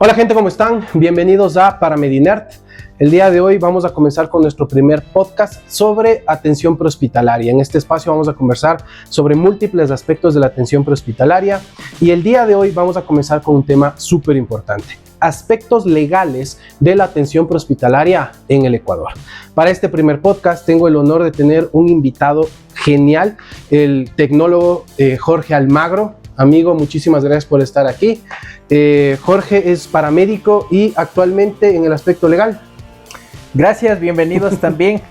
Hola gente, ¿cómo están? Bienvenidos a Paramedinert. El día de hoy vamos a comenzar con nuestro primer podcast sobre atención prehospitalaria. En este espacio vamos a conversar sobre múltiples aspectos de la atención prehospitalaria y el día de hoy vamos a comenzar con un tema súper importante: aspectos legales de la atención prehospitalaria en el Ecuador. Para este primer podcast tengo el honor de tener un invitado genial, el tecnólogo Jorge Almagro. Amigo, muchísimas gracias por estar aquí. Jorge es paramédico y actualmente en el aspecto legal. Gracias, bienvenidos también.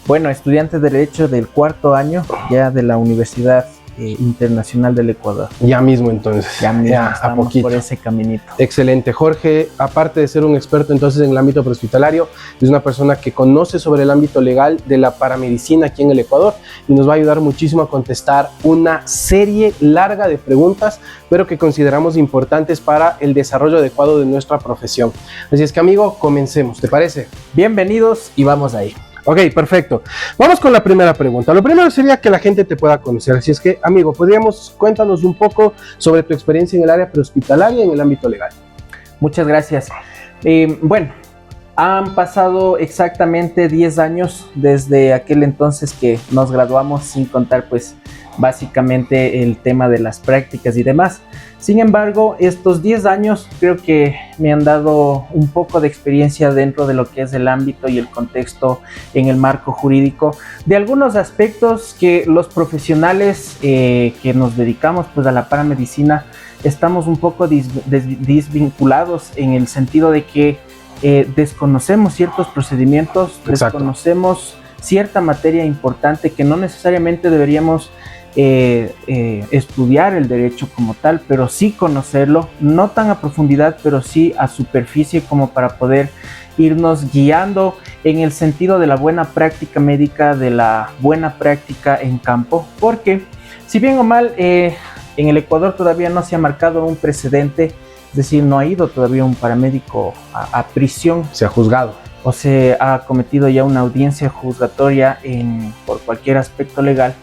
Bueno, estudiantes de Derecho del cuarto año ya de la Universidad Internacional del Ecuador. Ya mismo entonces. Ya mismo a estamos poquito. por ese caminito. Excelente. Jorge, aparte de ser un experto entonces en el ámbito prehospitalario, es una persona que conoce sobre el ámbito legal de la paramedicina aquí en el Ecuador y nos va a ayudar muchísimo a contestar una serie larga de preguntas, pero que consideramos importantes para el desarrollo adecuado de nuestra profesión. Así es que, amigo, comencemos, ¿te parece? Bienvenidos y vamos ahí. Ok, perfecto. Vamos con la primera pregunta. Lo primero sería que la gente te pueda conocer. Así es que, amigo, cuéntanos un poco sobre tu experiencia en el área prehospitalaria y en el ámbito legal. Muchas gracias. Bueno, han pasado exactamente 10 años desde aquel entonces que nos graduamos, sin contar pues básicamente el tema de las prácticas y demás. Sin embargo, estos 10 años creo que me han dado un poco de experiencia dentro de lo que es el ámbito y el contexto en el marco jurídico de algunos aspectos que los profesionales que nos dedicamos pues a la paramedicina estamos un poco desvinculados, en el sentido de que desconocemos ciertos procedimientos. Exacto. Desconocemos cierta materia importante que no necesariamente deberíamos estudiar el derecho como tal, pero sí conocerlo, no tan a profundidad, pero sí a superficie, como para poder irnos guiando en el sentido de la buena práctica médica, de la buena práctica en campo, porque si bien o mal en el Ecuador todavía no se ha marcado un precedente, es decir, no ha ido todavía un paramédico a prisión, Se ha juzgado. o se ha cometido ya una audiencia juzgatoria por cualquier aspecto legal.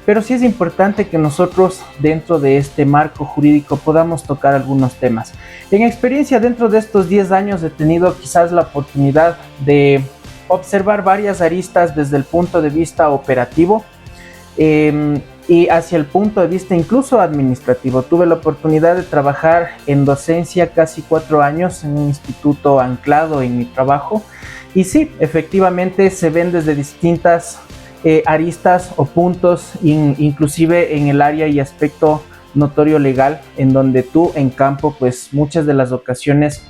Pero sí es importante que nosotros dentro de este marco jurídico podamos tocar algunos temas. En experiencia dentro de estos 10 años he tenido quizás la oportunidad de observar varias aristas desde el punto de vista operativo y hacia el punto de vista incluso administrativo. Tuve la oportunidad de trabajar en docencia casi 4 años en un instituto anclado en mi trabajo y sí, efectivamente se ven desde distintas aristas o puntos, inclusive en el área y aspecto notorio legal, en donde tú en campo pues muchas de las ocasiones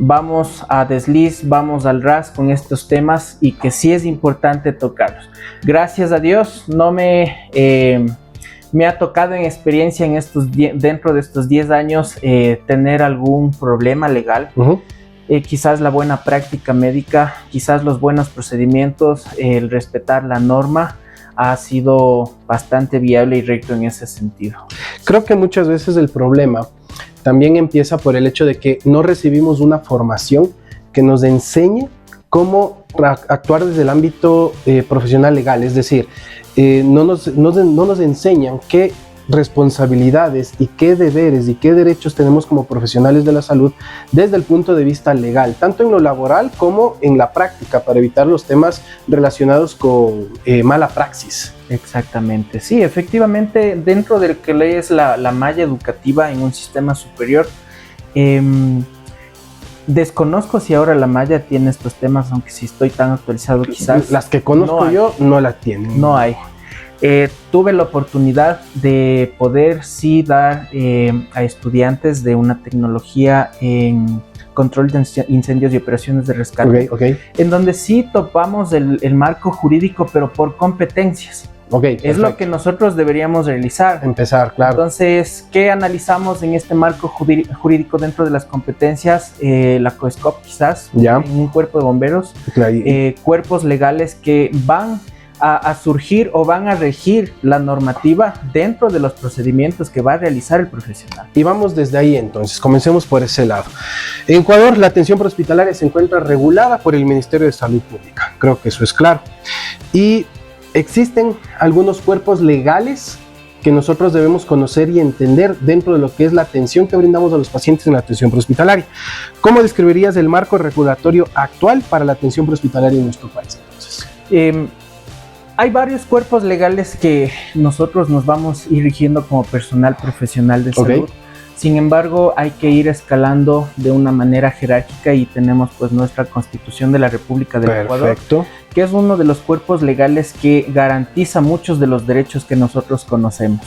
vamos a desliz, vamos al ras con estos temas y que sí es importante tocarlos. Gracias a Dios no me ha tocado en experiencia dentro de estos 10 años tener algún problema legal. Quizás la buena práctica médica, quizás los buenos procedimientos, el respetar la norma ha sido bastante viable y recto en ese sentido. Creo que muchas veces el problema también empieza por el hecho de que no recibimos una formación que nos enseñe cómo actuar desde el ámbito profesional legal. Es decir, no nos enseñan qué responsabilidades y qué deberes y qué derechos tenemos como profesionales de la salud desde el punto de vista legal, tanto en lo laboral como en la práctica, para evitar los temas relacionados con mala praxis. Exactamente, sí, efectivamente, dentro del que es la malla educativa en un sistema superior, desconozco si ahora la malla tiene estos temas, aunque si estoy tan actualizado quizás. Las que conozco yo no la tienen. No hay. Tuve la oportunidad de poder sí dar a estudiantes de una tecnología en control de incendios y operaciones de rescate, en donde sí topamos el marco jurídico, pero por competencias. Es lo que nosotros deberíamos realizar. Empezar, claro. Entonces, ¿qué analizamos en este marco jurídico dentro de las competencias? La COESCOP quizás, ya. En un cuerpo de bomberos, cuerpos legales que van a surgir o van a regir la normativa dentro de los procedimientos que va a realizar el profesional. Y vamos desde ahí entonces, comencemos por ese lado. En Ecuador, la atención prehospitalaria se encuentra regulada por el Ministerio de Salud Pública, creo que eso es claro. Y existen algunos cuerpos legales que nosotros debemos conocer y entender dentro de lo que es la atención que brindamos a los pacientes en la atención prehospitalaria. ¿Cómo describirías el marco regulatorio actual para la atención prehospitalaria en nuestro país, entonces? Hay varios cuerpos legales que nosotros nos vamos a ir rigiendo como personal profesional de salud. Sin embargo, hay que ir escalando de una manera jerárquica y tenemos pues nuestra Constitución de la República del Ecuador, que es uno de los cuerpos legales que garantiza muchos de los derechos que nosotros conocemos.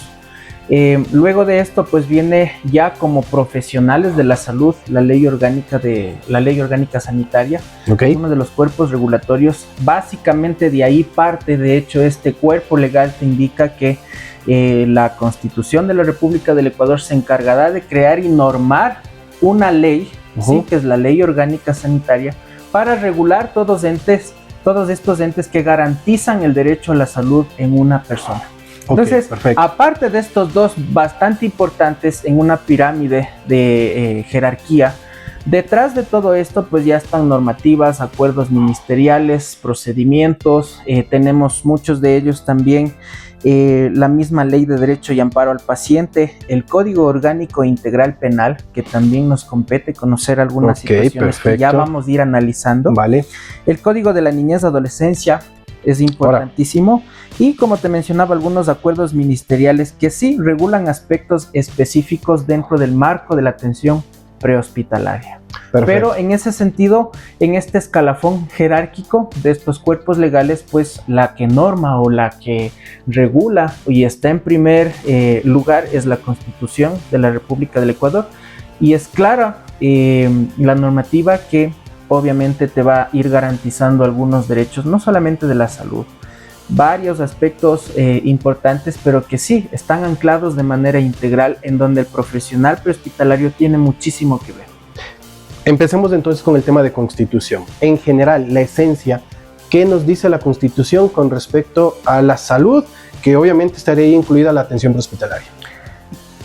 Luego de esto pues viene ya como profesionales de la salud la ley orgánica sanitaria, uno de los cuerpos regulatorios. Básicamente de ahí parte, de hecho, este cuerpo legal te indica que la Constitución de la República del Ecuador se encargará de crear y normar una ley, ¿sí? Que es la ley orgánica sanitaria, para regular todos estos entes que garantizan el derecho a la salud en una persona. Entonces, aparte de estos dos bastante importantes en una pirámide de jerarquía, detrás de todo esto pues ya están normativas, acuerdos ministeriales, procedimientos, tenemos muchos de ellos también, la misma Ley de Derecho y Amparo al Paciente, el Código Orgánico Integral Penal, que también nos compete conocer algunas situaciones que ya vamos a ir analizando. El Código de la Niñez y Adolescencia es importantísimo. Y como te mencionaba, algunos acuerdos ministeriales que sí regulan aspectos específicos dentro del marco de la atención prehospitalaria. Pero en ese sentido, en este escalafón jerárquico de estos cuerpos legales, pues la que norma o la que regula y está en primer lugar es la Constitución de la República del Ecuador, y es clara la normativa que obviamente te va a ir garantizando algunos derechos, no solamente de la salud, varios aspectos importantes, pero que sí están anclados de manera integral, en donde el profesional prehospitalario tiene muchísimo que ver. Empecemos entonces con el tema de Constitución. En general, la esencia, ¿qué nos dice la Constitución con respecto a la salud, que obviamente estaría ahí incluida la atención prehospitalaria?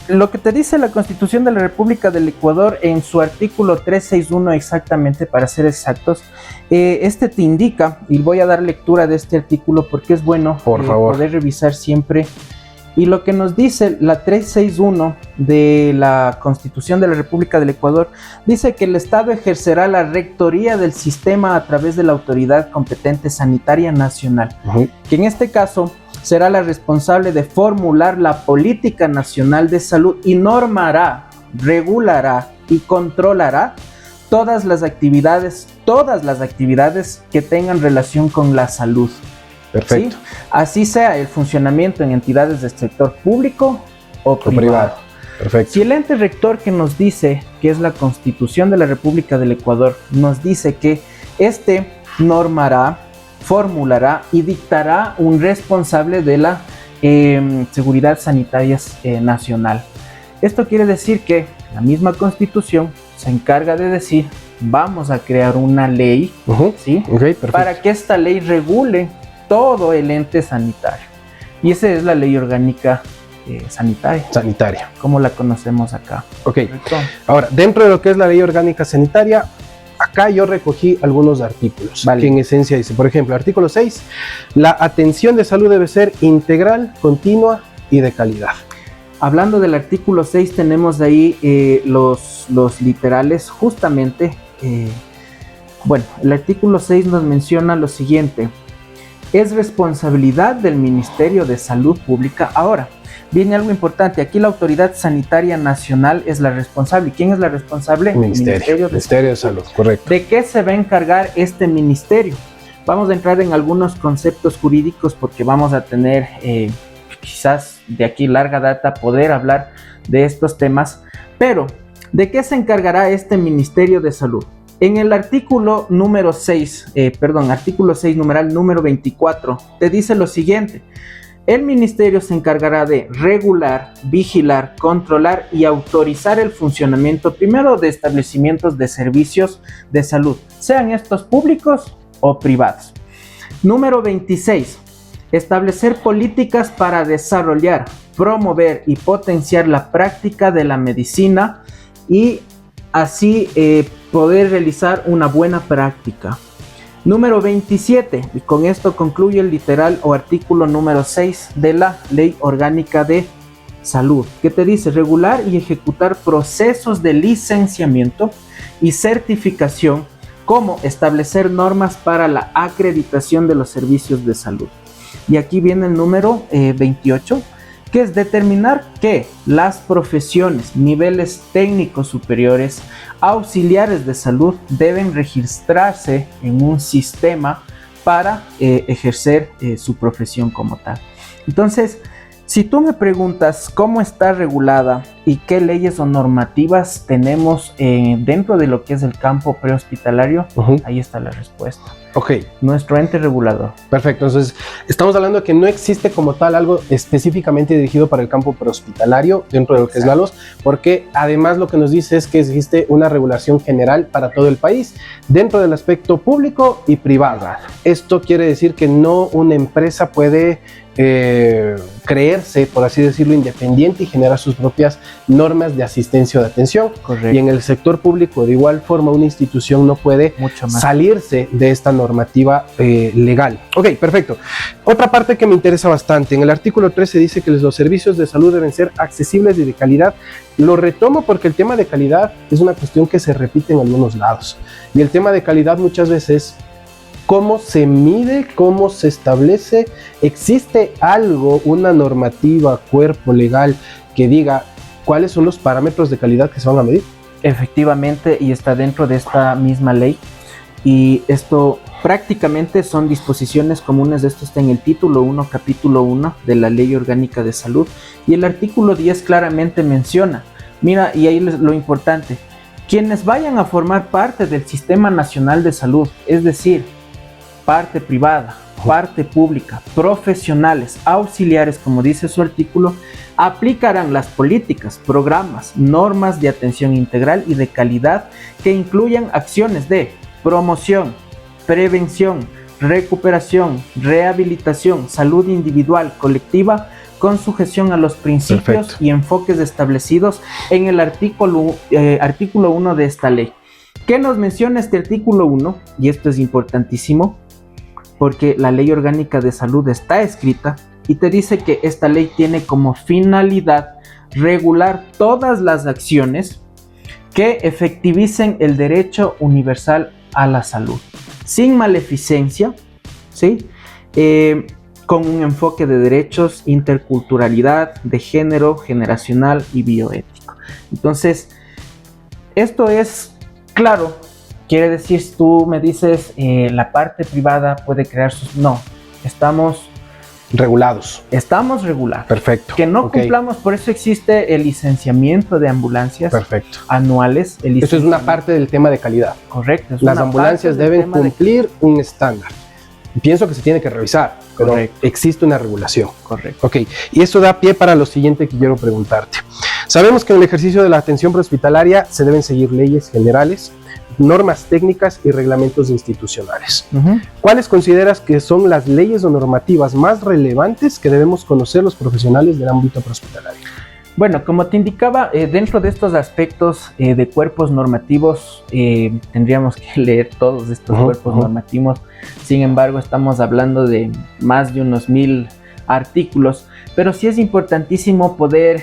Lo que te dice la Constitución de la República del Ecuador en su artículo 361 exactamente, para ser exactos, este te indica, y voy a dar lectura de este artículo porque es bueno poder revisar siempre, y lo que nos dice la 361 de la Constitución de la República del Ecuador, dice que el Estado ejercerá la rectoría del sistema a través de la Autoridad Competente Sanitaria Nacional, que en este caso será la responsable de formular la política nacional de salud y normará, regulará y controlará todas las actividades que tengan relación con la salud. ¿Sí? Así sea el funcionamiento en entidades del sector público o privado. Si el ente rector que nos dice, que es la Constitución de la República del Ecuador, nos dice que este normará, formulará y dictará un responsable de la seguridad sanitaria nacional. Esto quiere decir que la misma Constitución se encarga de decir, vamos a crear una ley, ¿sí? Para que esta ley regule todo el ente sanitario. Y esa es la ley orgánica sanitaria, como la conocemos acá. Ahora, dentro de lo que es la ley orgánica sanitaria, acá yo recogí algunos artículos que en esencia dice, por ejemplo, artículo 6, la atención de salud debe ser integral, continua y de calidad. Hablando del artículo 6, tenemos ahí los literales, justamente. El artículo 6 nos menciona lo siguiente: es responsabilidad del Ministerio de Salud Pública. Ahora, viene algo importante. Aquí la Autoridad Sanitaria Nacional es la responsable. ¿Quién es la responsable? El Ministerio de Salud, correcto. ¿De qué se va a encargar este ministerio? Vamos a entrar en algunos conceptos jurídicos porque vamos a tener, quizás de aquí larga data, poder hablar de estos temas. Pero, ¿de qué se encargará este Ministerio de Salud? En el artículo número 6, artículo 6, numeral número 24, te dice lo siguiente: el ministerio se encargará de regular, vigilar, controlar y autorizar el funcionamiento, primero, de establecimientos de servicios de salud, sean estos públicos o privados. Número 26, establecer políticas para desarrollar, promover y potenciar la práctica de la medicina y así poder realizar una buena práctica. Número 27, y con esto concluye el literal o artículo número 6 de la Ley Orgánica de salud, que te dice regular y ejecutar procesos de licenciamiento y certificación, como establecer normas para la acreditación de los servicios de salud. Y aquí viene el número 28, que es determinar que las profesiones, niveles técnicos superiores, auxiliares de salud deben registrarse en un sistema para ejercer su profesión como tal. Entonces, si tú me preguntas cómo está regulada y qué leyes o normativas tenemos dentro de lo que es el campo prehospitalario, ahí está la respuesta. Ok. Nuestro ente regulador. Perfecto. Entonces, estamos hablando de que no existe como tal algo específicamente dirigido para el campo prehospitalario dentro de lo que es la LOS, porque además lo que nos dice es que existe una regulación general para todo el país dentro del aspecto público y privado. Esto quiere decir que no una empresa puede creerse, por así decirlo, independiente y generar sus propias normas de asistencia o de atención. Correcto. Y en el sector público, de igual forma, una institución no puede salirse de esta normativa legal. Ok, perfecto. Otra parte que me interesa bastante, en el artículo 13 dice que los servicios de salud deben ser accesibles y de calidad. Lo retomo porque el tema de calidad es una cuestión que se repite en algunos lados. Y el tema de calidad muchas veces, ¿cómo se mide? ¿Cómo se establece? ¿Existe algo, una normativa, cuerpo legal que diga cuáles son los parámetros de calidad que se van a medir? Efectivamente, y está dentro de esta misma ley. Y esto prácticamente son disposiciones comunes. Esto está en el título 1, capítulo 1 de la Ley Orgánica de Salud. Y el artículo 10 claramente menciona, mira, y ahí lo importante, quienes vayan a formar parte del Sistema Nacional de Salud, es decir, parte privada, parte pública, profesionales, auxiliares, como dice su artículo, aplicarán las políticas, programas, normas de atención integral y de calidad que incluyan acciones de promoción, prevención, recuperación, rehabilitación, salud individual, colectiva, con sujeción a los principios y enfoques establecidos en el artículo 1 de esta ley. ¿Qué nos menciona este artículo 1? Y esto es importantísimo, porque la Ley Orgánica de Salud está escrita y te dice que esta ley tiene como finalidad regular todas las acciones que efectivicen el derecho universal a la salud, sin maleficencia, ¿sí? Con un enfoque de derechos, interculturalidad, de género, generacional y bioético. Entonces, esto es claro. Quiere decir, si tú me dices, la parte privada puede crear sus... No, estamos regulados. Estamos regulados. Perfecto. Que no cumplamos, por eso existe el licenciamiento de ambulancias anuales. Eso es una parte del tema de calidad. Correcto. Las ambulancias deben cumplir un estándar. Pienso que se tiene que revisar, pero existe una regulación. Correcto. Ok, y eso da pie para lo siguiente que quiero preguntarte. Sabemos que en el ejercicio de la atención prehospitalaria se deben seguir leyes generales, normas técnicas y reglamentos institucionales. ¿Cuáles consideras que son las leyes o normativas más relevantes que debemos conocer los profesionales del ámbito prehospitalario? Bueno, como te indicaba, dentro de estos aspectos de cuerpos normativos, tendríamos que leer todos estos cuerpos normativos. Sin embargo, estamos hablando de más de unos 1000 artículos, pero sí es importantísimo poder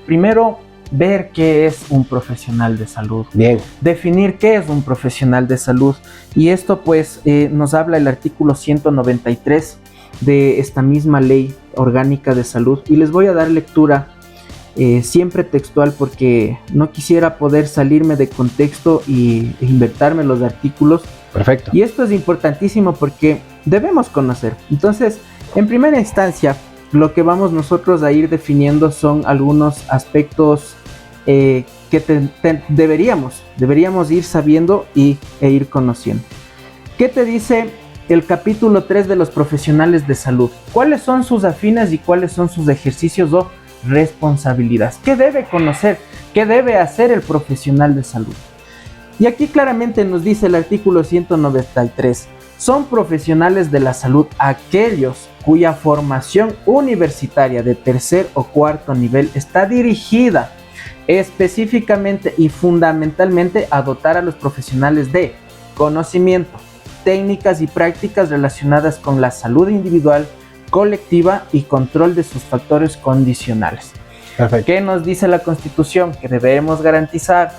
primero ver qué es un profesional de salud. Bien. Definir qué es un profesional de salud. Y esto pues nos habla el artículo 193 de esta misma Ley Orgánica de Salud. Y les voy a dar lectura siempre textual, porque no quisiera poder salirme de contexto e inventarme los artículos. Perfecto. Y esto es importantísimo porque debemos conocer. Entonces, en primera instancia, lo que vamos nosotros a ir definiendo son algunos aspectos que deberíamos ir sabiendo e ir conociendo. ¿Qué te dice el capítulo 3 de los profesionales de salud? ¿Cuáles son sus afines y cuáles son sus ejercicios o responsabilidades? ¿Qué debe conocer? ¿Qué debe hacer el profesional de salud? Y aquí claramente nos dice el artículo 193. Son profesionales de la salud aquellos cuya formación universitaria de tercer o cuarto nivel está dirigida específicamente y fundamentalmente a dotar a los profesionales de conocimiento, técnicas y prácticas relacionadas con la salud individual, colectiva y control de sus factores condicionales. Perfecto. ¿Qué nos dice la Constitución? Que debemos garantizar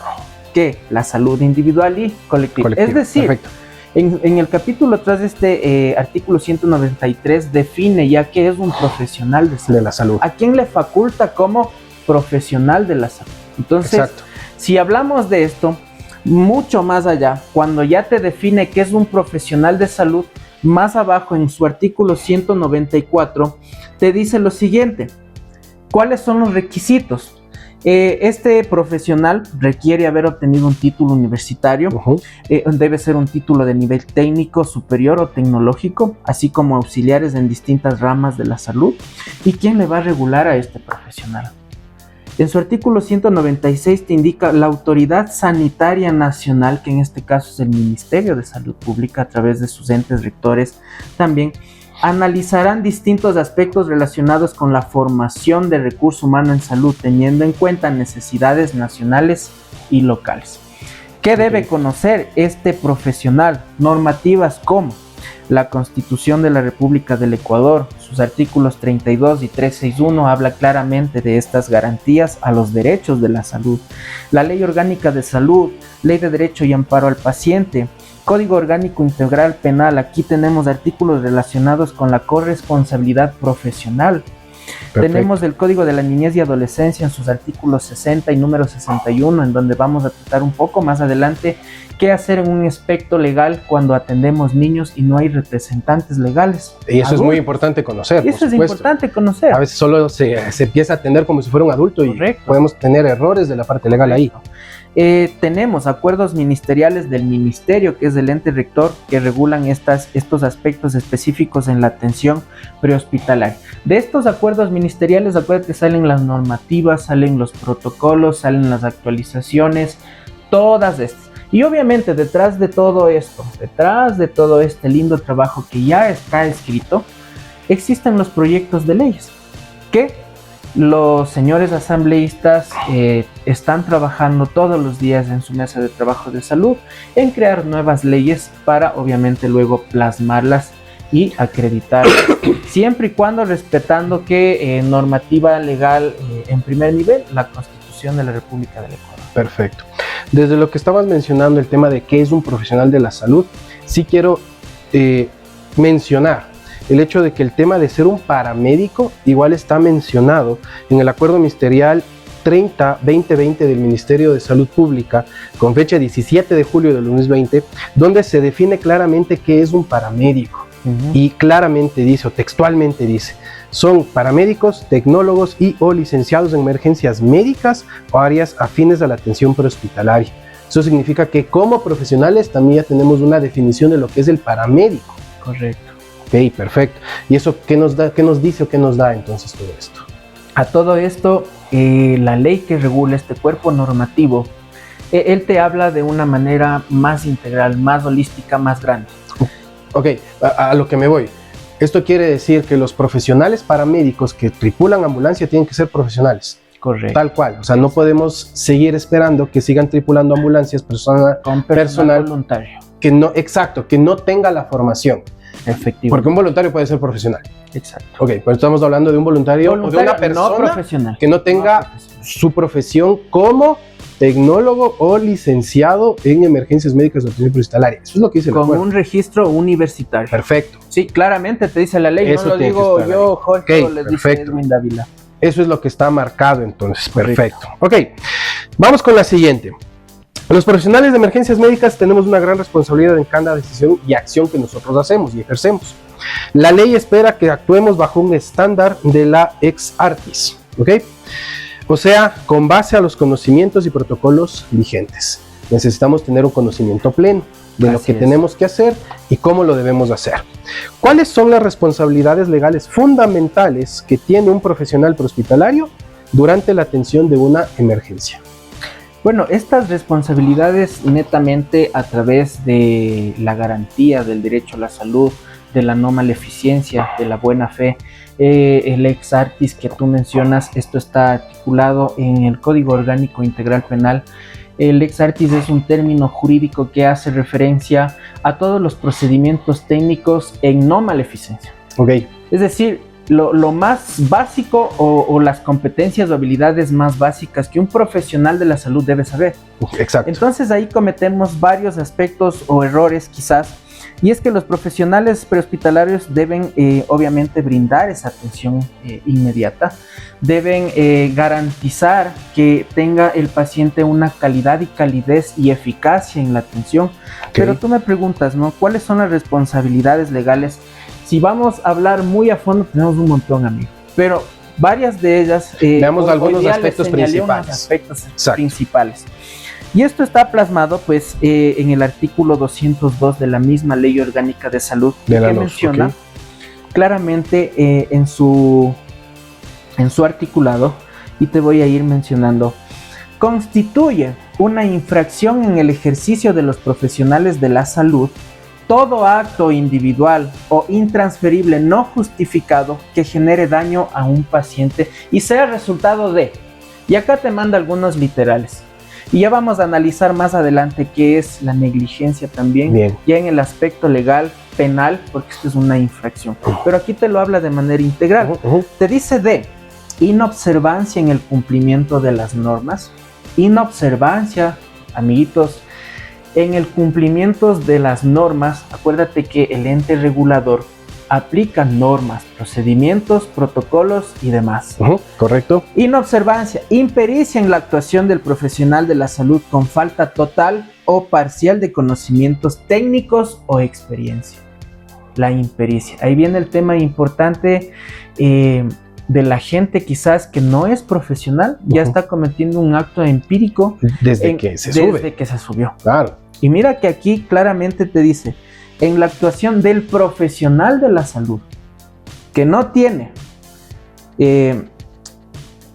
que la salud individual y colectiva. Es decir, perfecto. En el capítulo 3 de este artículo 193 define ya qué es un profesional de la salud. ¿A quién le faculta como profesional de la salud? Entonces, exacto. Si hablamos de esto, mucho más allá, cuando ya te define qué es un profesional de salud, más abajo en su artículo 194, te dice lo siguiente: ¿cuáles son los requisitos? Este profesional requiere haber obtenido un título universitario, debe ser un título de nivel técnico, superior o tecnológico, así como auxiliares en distintas ramas de la salud. ¿Y quién le va a regular a este profesional? En su artículo 196 te indica la Autoridad Sanitaria Nacional, que en este caso es el Ministerio de Salud Pública, a través de sus entes rectores, también analizarán distintos aspectos relacionados con la formación de recurso humano en salud, teniendo en cuenta necesidades nacionales y locales. ¿Qué debe conocer este profesional? Normativas como la Constitución de la República del Ecuador, sus artículos 32 y 361 habla claramente de estas garantías a los derechos de la salud. La Ley Orgánica de Salud, Ley de Derecho y Amparo al Paciente, Código Orgánico Integral Penal. Aquí tenemos artículos relacionados con la corresponsabilidad profesional. Perfecto. Tenemos el Código de la Niñez y Adolescencia en sus artículos 60 y número 61, en donde vamos a tratar un poco más adelante qué hacer en un aspecto legal cuando atendemos niños y no hay representantes legales. Y eso es muy importante conocer. Eso es importante conocer. A veces solo se empieza a atender como si fuera un adulto. Correcto. Y podemos tener errores de la parte legal. Correcto. Ahí. Tenemos acuerdos ministeriales del ministerio, que es el ente rector, que regulan estos aspectos específicos en la atención prehospitalaria. De estos acuerdos ministeriales, acuérdate que salen las normativas, salen los protocolos, salen las actualizaciones, todas estas. Y obviamente detrás de todo esto, detrás de todo este lindo trabajo que ya está escrito, existen los proyectos de leyes que los señores asambleístas están trabajando todos los días en su mesa de trabajo de salud en crear nuevas leyes para obviamente luego plasmarlas y acreditarlas, siempre y cuando respetando que normativa legal en primer nivel, la Constitución de la República del Ecuador. Perfecto. Desde lo que estabas mencionando, el tema de qué es un profesional de la salud, sí quiero mencionar el hecho de que el tema de ser un paramédico igual está mencionado en el acuerdo ministerial 30-2020 del Ministerio de Salud Pública, con fecha 17 de julio del 2020, donde se define claramente qué es un paramédico. Y claramente dice, o textualmente dice, son paramédicos, tecnólogos y o licenciados en emergencias médicas o áreas afines a la atención prehospitalaria. Eso significa que como profesionales también ya tenemos una definición de lo que es el paramédico. Correcto. Ok, perfecto. ¿Y eso qué nos dice o qué nos da entonces todo esto? A todo esto, la ley que regula este cuerpo normativo, él te habla de una manera más integral, más holística, más grande. Ok, a lo que me voy. Esto quiere decir que los profesionales paramédicos que tripulan ambulancia tienen que ser profesionales. Correcto. Tal cual. O sea, no podemos seguir esperando que sigan tripulando ambulancias con personal voluntario. Que no, exacto, que no tenga la formación. Efectivo. Porque un voluntario puede ser profesional. Exacto. Ok, pero estamos hablando de un voluntario o de una persona no profesional, que no tenga su profesión como tecnólogo o licenciado en emergencias médicas o atención prehospitalaria. Eso es lo que dice el acuerdo. Con un registro universitario. Perfecto. Sí, claramente te dice la ley. Eso no lo digo yo, Jorge, o les dice Edwin Dávila. Eso es lo que está marcado entonces. Perfecto. Ok, vamos con la siguiente. Los profesionales de emergencias médicas tenemos una gran responsabilidad en cada decisión y acción que nosotros hacemos y ejercemos. La ley espera que actuemos bajo un estándar de la ex artis, ¿ok? O sea, con base a los conocimientos y protocolos vigentes. Necesitamos tener un conocimiento pleno de lo que tenemos que hacer y cómo lo debemos hacer. ¿Cuáles son las responsabilidades legales fundamentales que tiene un profesional prehospitalario durante la atención de una emergencia? Bueno, estas responsabilidades netamente a través de la garantía del derecho a la salud, de la no maleficencia, de la buena fe, el ex artis que tú mencionas, esto está articulado en el Código Orgánico Integral Penal. El ex artis es un término jurídico que hace referencia a todos los procedimientos técnicos en no maleficencia. Ok. Es decir, lo más básico o las competencias o habilidades más básicas que un profesional de la salud debe saber. Exacto. Entonces ahí cometemos varios aspectos o errores quizás, y es que los profesionales prehospitalarios deben obviamente brindar esa atención inmediata, deben garantizar que tenga el paciente una calidad y calidez y eficacia en la atención. Okay. Pero tú me preguntas, ¿no? ¿Cuáles son las responsabilidades legales? Si vamos a hablar muy a fondo, tenemos un montón, amigo, pero varias de ellas... veamos algunos aspectos principales. Y esto está plasmado pues en el artículo 202 de la misma Ley Orgánica de Salud, que menciona claramente en su articulado, y te voy a ir mencionando: constituye una infracción en el ejercicio de los profesionales de la salud todo acto individual o intransferible no justificado que genere daño a un paciente y sea resultado de... Y acá te manda algunos literales. Y ya vamos a analizar más adelante qué es la negligencia también. Bien. Ya en el aspecto legal, penal, porque esto es una infracción. Pero aquí te lo habla de manera integral. Te dice de inobservancia en el cumplimiento de las normas. Inobservancia, amiguitos, en el cumplimiento de las normas. Acuérdate que el ente regulador aplica normas, procedimientos, protocolos y demás. Correcto. Inobservancia, impericia en la actuación del profesional de la salud con falta total o parcial de conocimientos técnicos o experiencia. La impericia. Ahí viene el tema importante de la gente quizás que no es profesional, ya está cometiendo un acto empírico desde que se subió. Claro. Y mira que aquí claramente te dice: en la actuación del profesional de la salud que no tiene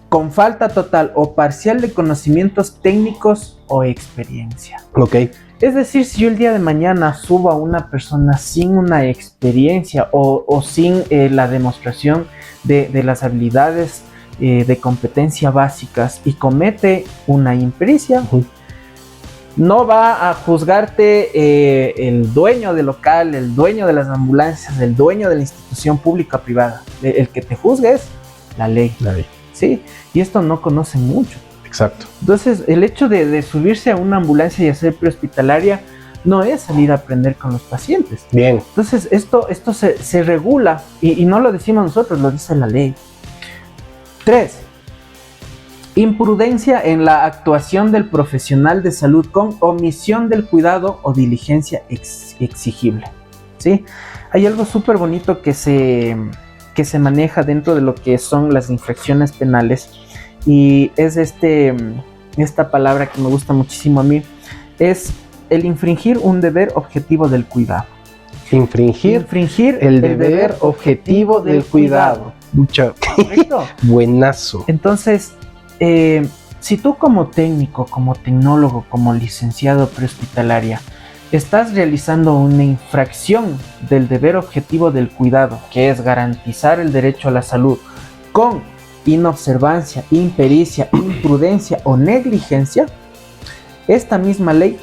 con falta total o parcial de conocimientos técnicos o experiencia. Ok. Es decir, si yo el día de mañana subo a una persona sin una experiencia o sin la demostración de las habilidades de competencia básicas y comete una impericia, no va a juzgarte el dueño del local, el dueño de las ambulancias, el dueño de la institución pública o privada. El que te juzgue es la ley. La ley. Sí, y esto no conocen mucho. Exacto. Entonces, el hecho de subirse a una ambulancia y hacer prehospitalaria no es salir a aprender con los pacientes. Bien. Entonces, esto se regula y no lo decimos nosotros, lo dice la ley. 3. Imprudencia en la actuación del profesional de salud con omisión del cuidado o diligencia exigible. ¿Sí? Hay algo súper bonito que se maneja dentro de lo que son las infracciones penales, y es esta palabra que me gusta muchísimo a mí, es el infringir un deber objetivo del cuidado. Infringir el deber objetivo del cuidado. Mucho. Buenazo. Entonces, si tú como técnico, como tecnólogo, como licenciado prehospitalaria, estás realizando una infracción del deber objetivo del cuidado, que es garantizar el derecho a la salud, con inobservancia, impericia, imprudencia o negligencia, esta misma ley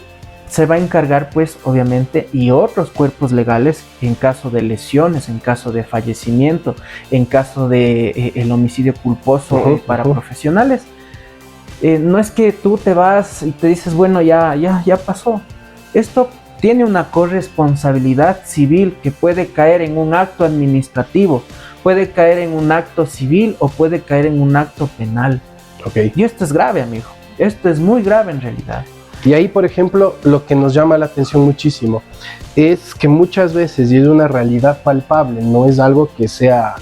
se va a encargar, pues, obviamente, y otros cuerpos legales, en caso de lesiones, en caso de fallecimiento, en caso de el homicidio culposo para profesionales. No es que tú te vas y te dices, bueno, ya pasó. Esto tiene una corresponsabilidad civil que puede caer en un acto administrativo, puede caer en un acto civil o puede caer en un acto penal. Okay. Y esto es grave, amigo. Esto es muy grave en realidad. Y ahí, por ejemplo, lo que nos llama la atención muchísimo es que muchas veces, y es una realidad palpable, no es algo que sea,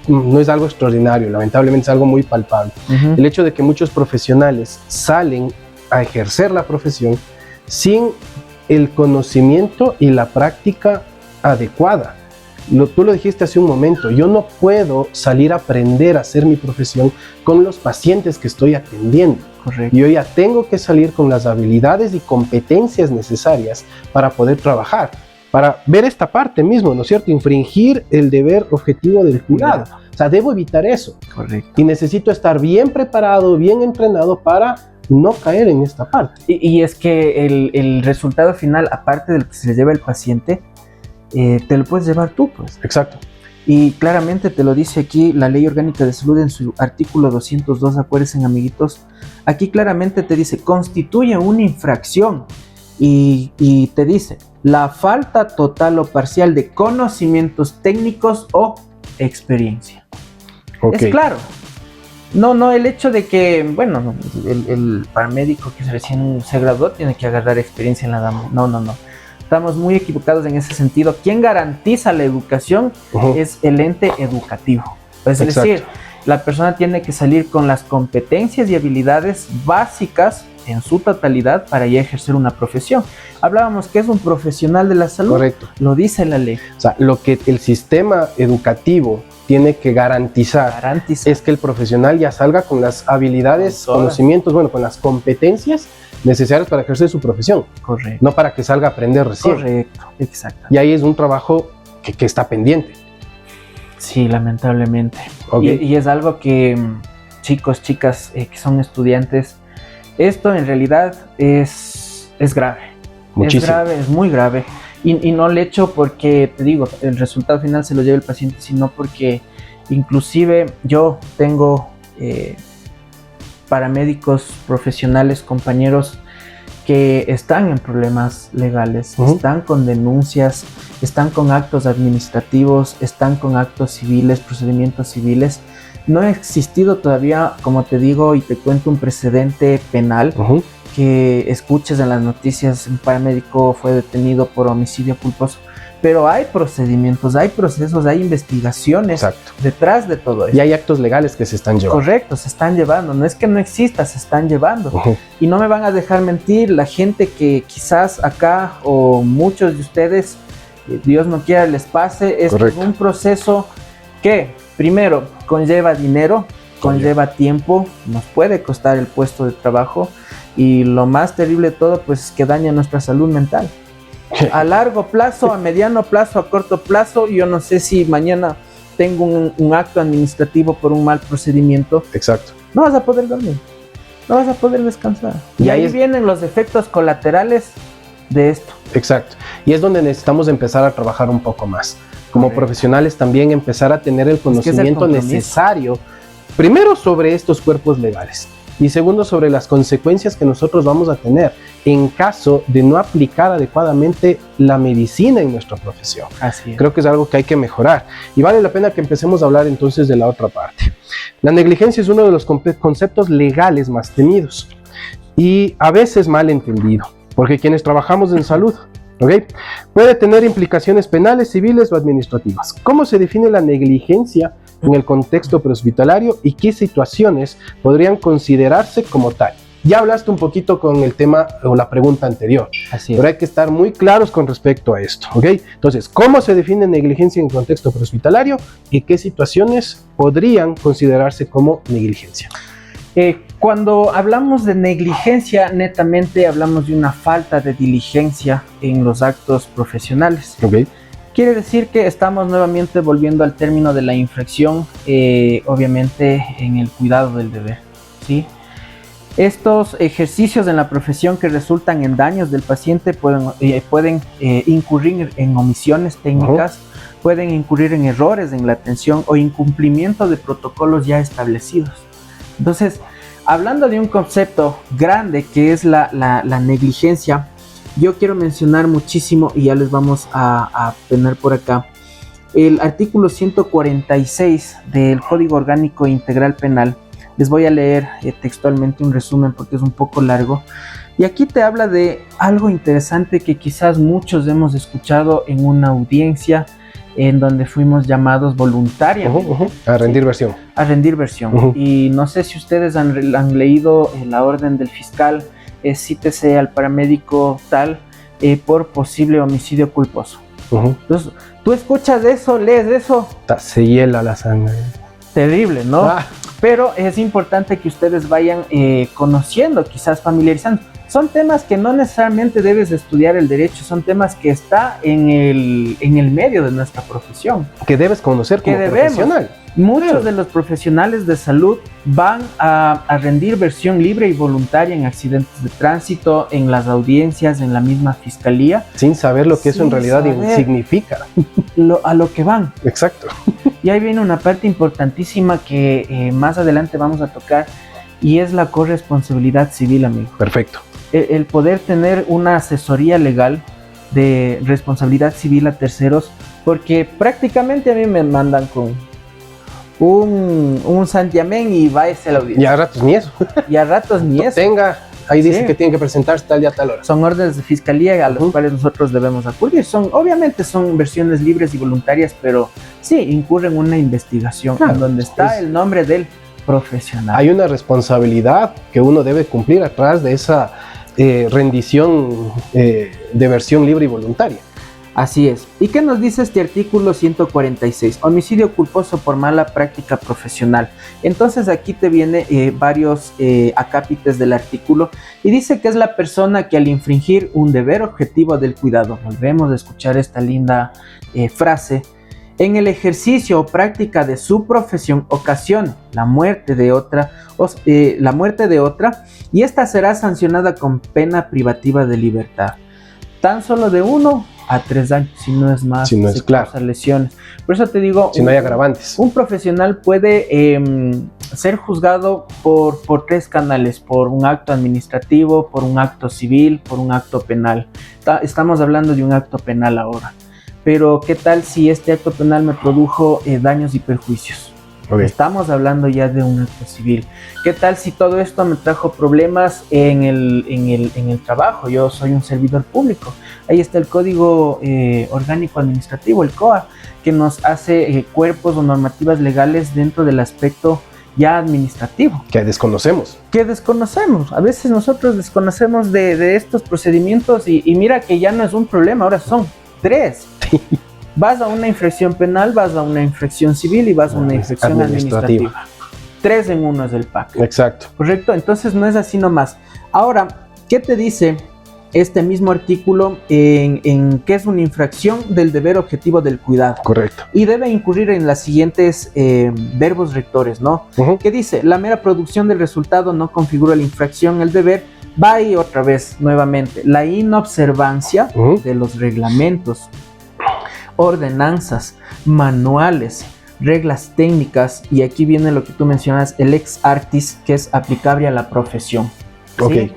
no es algo extraordinario, lamentablemente es algo muy palpable. El hecho de que muchos profesionales salen a ejercer la profesión sin el conocimiento y la práctica adecuada. Tú lo dijiste hace un momento, yo no puedo salir a aprender a hacer mi profesión con los pacientes que estoy atendiendo. Correcto. Yo ya tengo que salir con las habilidades y competencias necesarias para poder trabajar, para ver esta parte mismo, ¿no es cierto? Infringir el deber objetivo del cuidado. O sea, debo evitar eso. Correcto. Y necesito estar bien preparado, bien entrenado para no caer en esta parte. Y es que el resultado final, aparte de lo que se le lleva al paciente, te lo puedes llevar tú, pues. Exacto. Y claramente te lo dice aquí la Ley Orgánica de Salud en su artículo 202, acuérdense, amiguitos. Aquí claramente te dice, constituye una infracción y te dice, la falta total o parcial de conocimientos técnicos o experiencia. Okay. Es claro. No, el hecho de que, bueno, el paramédico que recién se graduó tiene que agarrar experiencia en la dama. No. Estamos muy equivocados en ese sentido. Quien garantiza la educación es el ente educativo. Es decir, la persona tiene que salir con las competencias y habilidades básicas en su totalidad para ya ejercer una profesión. Hablábamos que es un profesional de la salud. Correcto. Lo dice la ley. O sea, lo que el sistema educativo tiene que garantizar es que el profesional ya salga con las habilidades, conocimientos, bueno, con las competencias necesarias para ejercer su profesión. Correcto. No para que salga a aprender recién. Correcto, exacto. Y ahí es un trabajo que está pendiente. Sí, lamentablemente. Okay. Y es algo que, chicos, chicas, que son estudiantes, esto en realidad es grave. Muchísimo. Es grave, es muy grave. Y no el hecho porque, te digo, el resultado final se lo lleva el paciente, sino porque inclusive yo tengo paramédicos profesionales, compañeros que están en problemas legales, están con denuncias, están con actos administrativos, están con actos civiles, procedimientos civiles. No ha existido todavía, como te digo y te cuento, un precedente penal que escuches en las noticias, un paramédico fue detenido por homicidio culposo, pero hay procedimientos, hay procesos, hay investigaciones detrás de todo eso. Y hay actos legales que se están llevando. Correcto, se están llevando, no es que no exista, se están llevando. Y no me van a dejar mentir, la gente que quizás acá o muchos de ustedes, Dios no quiera les pase, es un proceso que primero conlleva dinero, conlleva tiempo, nos puede costar el puesto de trabajo y lo más terrible de todo pues es que daña nuestra salud mental. A largo plazo, a mediano plazo, a corto plazo, yo no sé si mañana tengo un acto administrativo por un mal procedimiento. Exacto. No vas a poder dormir, no vas a poder descansar. Y ahí vienen los efectos colaterales de esto. Exacto. Y es donde necesitamos empezar a trabajar un poco más. Como profesionales también empezar a tener el conocimiento necesario, primero sobre estos cuerpos legales y segundo sobre las consecuencias que nosotros vamos a tener en caso de no aplicar adecuadamente la medicina en nuestra profesión. Así es. Creo que es algo que hay que mejorar y vale la pena que empecemos a hablar entonces de la otra parte. La negligencia es uno de los conceptos legales más temidos y a veces mal entendido, porque quienes trabajamos en salud, puede tener implicaciones penales, civiles o administrativas. ¿Cómo se define la negligencia en el contexto prehospitalario y qué situaciones podrían considerarse como tal? Ya hablaste un poquito con el tema o la pregunta anterior, pero hay que estar muy claros con respecto a esto, Entonces, ¿cómo se define negligencia en el contexto prehospitalario y qué situaciones podrían considerarse como negligencia? Cuando hablamos de negligencia, netamente hablamos de una falta de diligencia en los actos profesionales. Quiere decir que estamos nuevamente volviendo al término de la infracción, obviamente en el cuidado del deber, ¿sí? Estos ejercicios en la profesión que resultan en daños del paciente pueden incurrir en omisiones técnicas, pueden incurrir en errores en la atención o incumplimiento de protocolos ya establecidos. Entonces, hablando de un concepto grande que es la negligencia, yo quiero mencionar muchísimo y ya les vamos a tener por acá el artículo 146 del Código Orgánico Integral Penal. Les voy a leer textualmente un resumen porque es un poco largo. Y aquí te habla de algo interesante que quizás muchos hemos escuchado en una audiencia en donde fuimos llamados voluntariamente a rendir versión. A rendir versión. Y no sé si ustedes han leído la orden del fiscal, cítese al paramédico tal por posible homicidio culposo. Entonces, tú escuchas eso, lees eso. Se hiela la sangre. Terrible, ¿no? Pero es importante que ustedes vayan conociendo, quizás familiarizando. Son temas que no necesariamente debes estudiar el derecho, son temas que está en el medio de nuestra profesión. Que debes conocer como profesional. Muchos de los profesionales de salud van a rendir versión libre y voluntaria en accidentes de tránsito, en las audiencias, en la misma fiscalía. Sin saber lo que eso en realidad significa. A lo que van. Exacto. Y ahí viene una parte importantísima que más adelante vamos a tocar, y es la corresponsabilidad civil, amigo. Perfecto. El poder tener una asesoría legal de responsabilidad civil a terceros, porque prácticamente a mí me mandan con un santiamén y va a la audiencia. Y a ratos ni eso. Y a ratos ni eso. Ahí dice que tiene que presentarse tal día, tal hora. Son órdenes de fiscalía a los cuales nosotros debemos acudir. Obviamente son versiones libres y voluntarias, pero sí incurren una investigación en donde está el nombre del profesional. Hay una responsabilidad que uno debe cumplir atrás de esa rendición de versión libre y voluntaria. Así es. ¿Y qué nos dice este artículo 146? Homicidio culposo por mala práctica profesional. Entonces aquí te viene varios acápites del artículo y dice que es la persona que al infringir un deber objetivo del cuidado, volvemos a escuchar esta linda frase, en el ejercicio o práctica de su profesión ocasiona la muerte de otra, y esta será sancionada con pena privativa de libertad. Tan solo de 1 a 3 años, si no es más, si no es claro, lesiones. Por eso te digo, si no hay agravantes. Un profesional puede ser juzgado por 3 canales: por un acto administrativo, por un acto civil, por un acto penal. Estamos hablando de un acto penal ahora. Pero ¿qué tal si este acto penal me produjo daños y perjuicios? Okay. Estamos hablando ya de un acto civil. ¿Qué tal si todo esto me trajo problemas en el trabajo? Yo soy un servidor público. Ahí está el Código Orgánico Administrativo, el COA, que nos hace cuerpos o normativas legales dentro del aspecto ya administrativo. Que desconocemos. A veces nosotros desconocemos de estos procedimientos y mira que ya no es un problema, ahora son 3. Vas a una infracción penal, vas a una infracción civil y vas a una infracción administrativa. 3 en 1 es el pack. Exacto. Correcto, entonces no es así nomás. Ahora, ¿qué te dice este mismo artículo en qué es una infracción del deber objetivo del cuidado? Correcto. Y debe incurrir en las siguientes verbos rectores, ¿no? Que dice, la mera producción del resultado no configura la infracción, el deber. Va y otra vez, nuevamente, la inobservancia de los reglamentos, ordenanzas, manuales, reglas técnicas, y aquí viene lo que tú mencionas, el ex artis, que es aplicable a la profesión. Okay.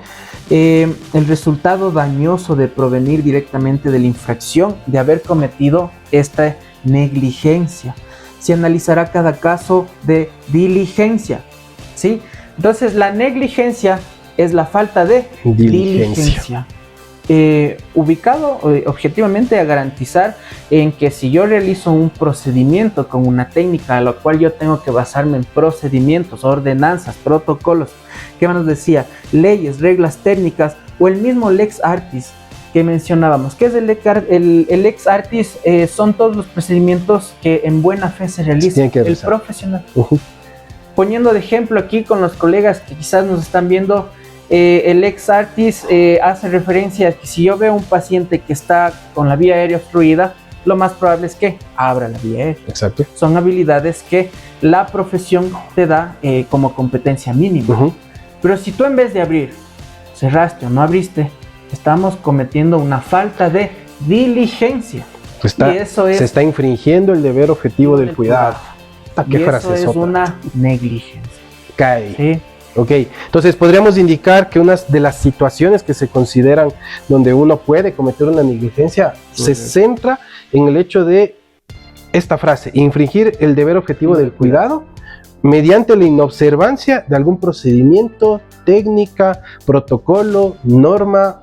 El resultado dañoso de provenir directamente de la infracción de haber cometido esta negligencia. Se analizará cada caso de diligencia, ¿sí? Entonces, la negligencia es la falta de diligencia. Ubicado objetivamente a garantizar en que si yo realizo un procedimiento con una técnica a la cual yo tengo que basarme en procedimientos, ordenanzas, protocolos, ¿qué nos decía? Leyes, reglas técnicas o el mismo lex artis que mencionábamos. ¿Qué es el lex artis? Son todos los procedimientos que en buena fe se realizan el profesional. Poniendo de ejemplo aquí con los colegas que quizás nos están viendo, el ex artis hace referencia a que si yo veo un paciente que está con la vía aérea obstruida, lo más probable es que abra la vía aérea. Exacto. Son habilidades que la profesión te da como competencia mínima. Pero si tú en vez de abrir, cerraste o no abriste, estamos cometiendo una falta de diligencia. Se está infringiendo el deber objetivo del cuidado. Y eso es una negligencia. Cae. ¿Sí? Ok, entonces podríamos indicar que una de las situaciones que se consideran donde uno puede cometer una negligencia se centra en el hecho de esta frase: infringir el deber objetivo del cuidado mediante la inobservancia de algún procedimiento, técnica, protocolo, norma,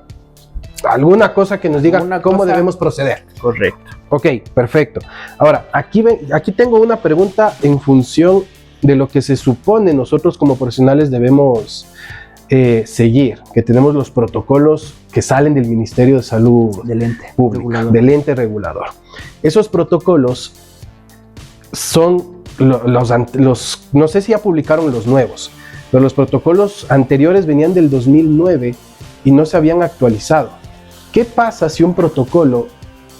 alguna cosa que nos diga cómo debemos proceder. Correcto. Ok, perfecto. Ahora, aquí tengo una pregunta en función de lo que se supone nosotros como profesionales debemos seguir, que tenemos los protocolos que salen del Ministerio de Salud del ente Pública, del ente regulador. Esos protocolos son los, no sé si ya publicaron los nuevos, pero los protocolos anteriores venían del 2009 y no se habían actualizado. ¿Qué pasa si un protocolo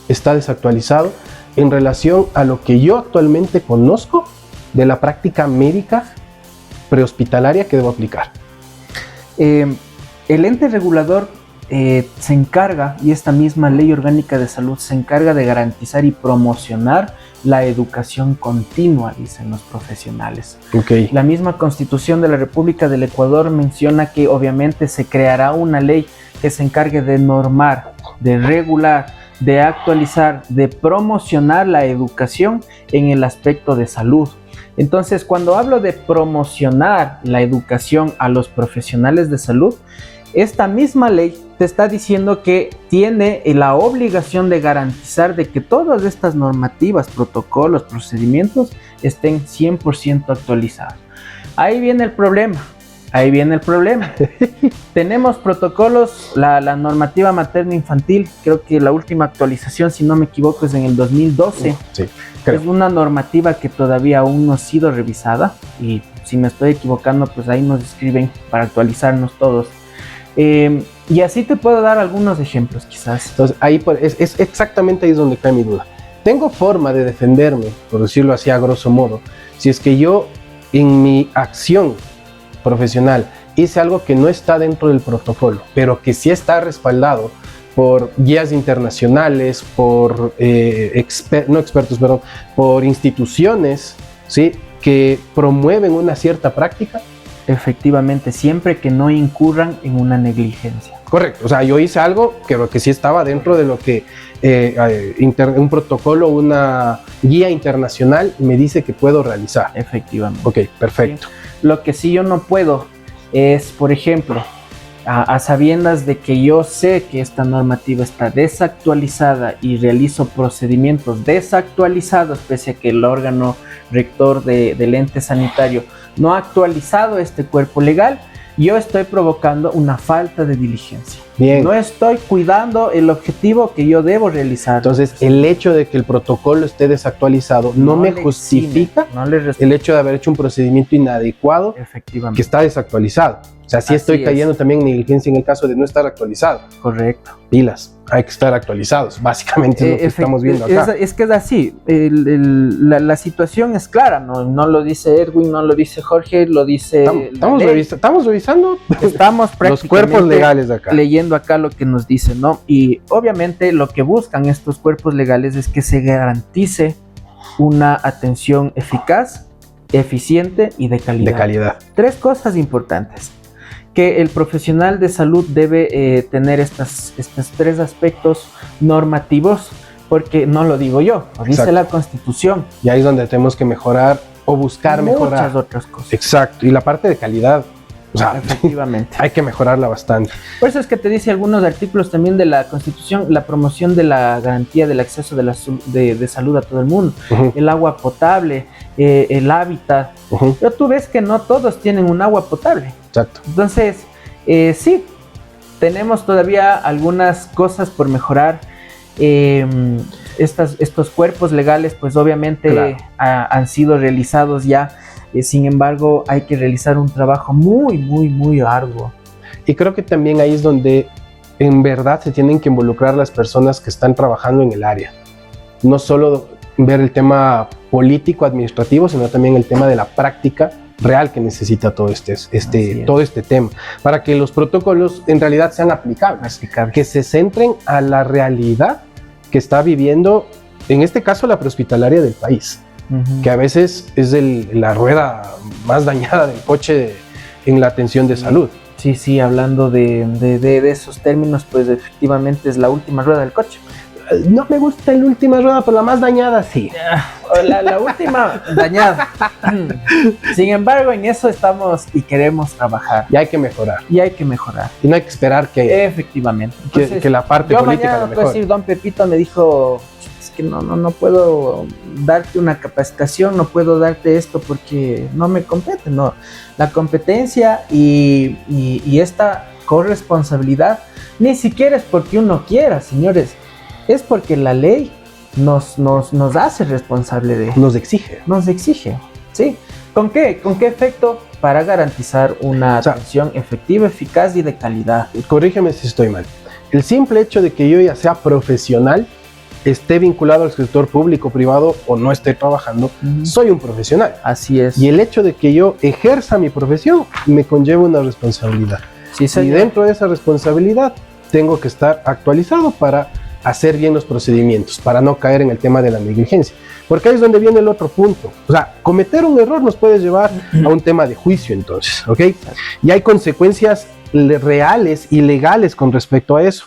está desactualizado en relación a lo que yo actualmente conozco de la práctica médica prehospitalaria que debo aplicar? El ente regulador se encarga, y esta misma Ley Orgánica de Salud se encarga de garantizar y promocionar la educación continua, dicen los profesionales. Okay. La misma Constitución de la República del Ecuador menciona que obviamente se creará una ley que se encargue de normar, de regular, de actualizar, de promocionar la educación en el aspecto de salud. Entonces, cuando hablo de promocionar la educación a los profesionales de salud, esta misma ley te está diciendo que tiene la obligación de garantizar de que todas estas normativas, protocolos, procedimientos estén 100% actualizados. Ahí viene el problema. Tenemos protocolos, la normativa materno-infantil, creo que la última actualización, si no me equivoco, es en el 2012. Sí, creo. Es una normativa que todavía aún no ha sido revisada, y si me estoy equivocando, pues ahí nos escriben para actualizarnos todos. Y así te puedo dar algunos ejemplos, quizás. Entonces, ahí es exactamente ahí es donde cae mi duda. Tengo forma de defenderme, por decirlo así a grosso modo, si es que yo en mi acción profesional hice algo que no está dentro del protocolo, pero que sí está respaldado por guías internacionales, por por instituciones, ¿sí?, que promueven una cierta práctica. Efectivamente, siempre que no incurran en una negligencia. Correcto, o sea, yo hice algo que sí estaba dentro de lo que un protocolo, una guía internacional me dice que puedo realizar. Efectivamente. Ok, perfecto. Sí. Lo que sí yo no puedo es, por ejemplo, a sabiendas de que yo sé que esta normativa está desactualizada y realizo procedimientos desactualizados, pese a que el órgano rector del ente sanitario no ha actualizado este cuerpo legal, yo estoy provocando una falta de diligencia. Bien. No estoy cuidando el objetivo que yo debo realizar. Entonces, el hecho de que el protocolo esté desactualizado no me justifica el hecho de haber hecho un procedimiento inadecuado que está desactualizado. O sea, sí estoy cayendo también en negligencia en el caso de no estar actualizado. Correcto. Pilas, hay que estar actualizados. Básicamente es lo que estamos viendo acá. Es que es así. La situación es clara, no lo dice Erwin, no lo dice Jorge, lo dice... Estamos revisando estamos los cuerpos legales de acá. Leyendo acá lo que nos dice, ¿no? Y obviamente lo que buscan estos cuerpos legales es que se garantice una atención eficaz, eficiente y de calidad. De calidad. 3 cosas importantes que el profesional de salud debe tener estos 3 aspectos normativos, porque no lo digo yo, lo dice la Constitución. Y ahí es donde tenemos que mejorar o buscar mejorar. Muchas otras cosas. Exacto, y la parte de calidad, o sea, efectivamente, hay que mejorarla bastante. Por eso es que te dice algunos artículos también de la Constitución, la promoción de la garantía del acceso de salud a todo el mundo, el agua potable, el hábitat. Pero tú ves que no todos tienen un agua potable. Exacto. Entonces, sí, tenemos todavía algunas cosas por mejorar. Estos cuerpos legales, pues obviamente han sido realizados ya. Sin embargo, hay que realizar un trabajo muy, muy, muy arduo. Y creo que también ahí es donde en verdad se tienen que involucrar las personas que están trabajando en el área. No solo ver el tema político, administrativo, sino también el tema de la práctica real que necesita todo este tema, para que los protocolos en realidad sean aplicables, que se centren a la realidad que está viviendo, en este caso, la prehospitalaria del país. Que a veces es la rueda más dañada del coche en la atención de salud. Sí, hablando de esos términos, pues efectivamente es la última rueda del coche. No me gusta la última rueda, pero la más dañada sí. La última dañada. Sin embargo, en eso estamos y queremos trabajar. Y hay que mejorar. Y no hay que esperar que... Efectivamente. Entonces, que la parte política mañana puedo decir, don Pepito me dijo... que no puedo darte una capacitación, no puedo darte esto porque no me compete, no. La competencia y esta corresponsabilidad ni siquiera es porque uno quiera, señores, es porque la ley nos hace responsable de... Nos exige, ¿sí? ¿Con qué efecto? Para garantizar una atención efectiva, eficaz y de calidad. Corrígeme si estoy mal. El simple hecho de que yo ya sea profesional esté vinculado al sector público, privado o no esté trabajando, soy un profesional. Así es. Y el hecho de que yo ejerza mi profesión me conlleva una responsabilidad. Sí, y señor. dentro de esa responsabilidad tengo que estar actualizado para hacer bien los procedimientos, para no caer en el tema de la negligencia. Porque ahí es donde viene el otro punto. O sea, cometer un error nos puede llevar a un tema de juicio entonces, ¿ok? Y hay consecuencias reales y legales con respecto a eso.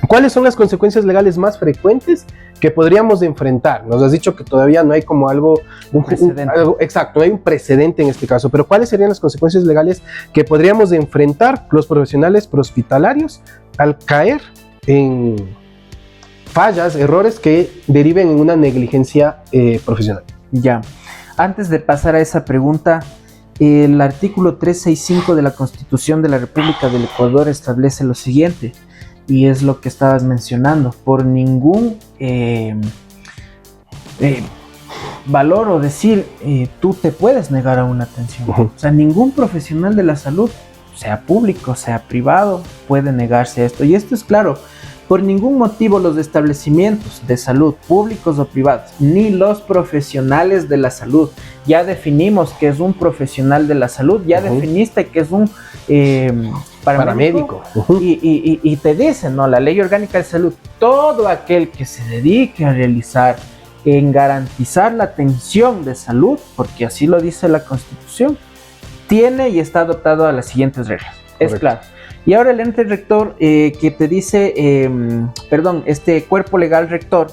¿Cuáles son las consecuencias legales más frecuentes que podríamos enfrentar? Nos has dicho que todavía no hay como algo exacto, no hay un precedente en este caso, pero ¿cuáles serían las consecuencias legales que podríamos enfrentar los profesionales prehospitalarios al caer en fallas, errores que deriven en una negligencia profesional? Ya, antes de pasar a esa pregunta, el artículo 365 de la Constitución de la República del Ecuador establece lo siguiente, y es lo que estabas mencionando: por ningún valor o decir, tú te puedes negar a una atención. O sea, ningún profesional de la salud, sea público, sea privado, puede negarse a esto. Y esto es claro: por ningún motivo los establecimientos de salud, públicos o privados, ni los profesionales de la salud. Ya definimos que es un profesional de la salud, ya definiste que es un paramédico. Y te dicen, ¿no? La Ley Orgánica de Salud: todo aquel que se dedique a realizar, en garantizar la atención de salud, porque así lo dice la Constitución, tiene y está adoptado a las siguientes reglas. Correcto. Es claro. Y ahora el ente rector que te dice, este cuerpo legal rector,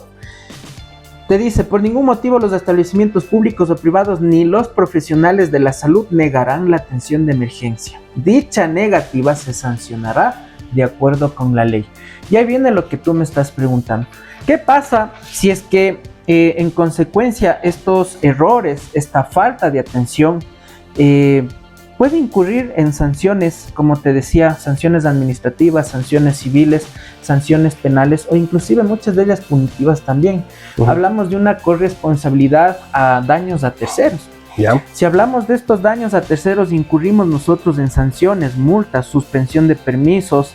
te dice: por ningún motivo los establecimientos públicos o privados ni los profesionales de la salud negarán la atención de emergencia. Dicha negativa se sancionará de acuerdo con la ley. Y ahí viene lo que tú me estás preguntando. ¿Qué pasa si es que en consecuencia estos errores, esta falta de atención, puede incurrir en sanciones, como te decía, sanciones administrativas, sanciones civiles, sanciones penales o inclusive muchas de ellas punitivas también? Hablamos de una corresponsabilidad a daños a terceros. Si hablamos de estos daños a terceros, incurrimos nosotros en sanciones, multas, suspensión de permisos,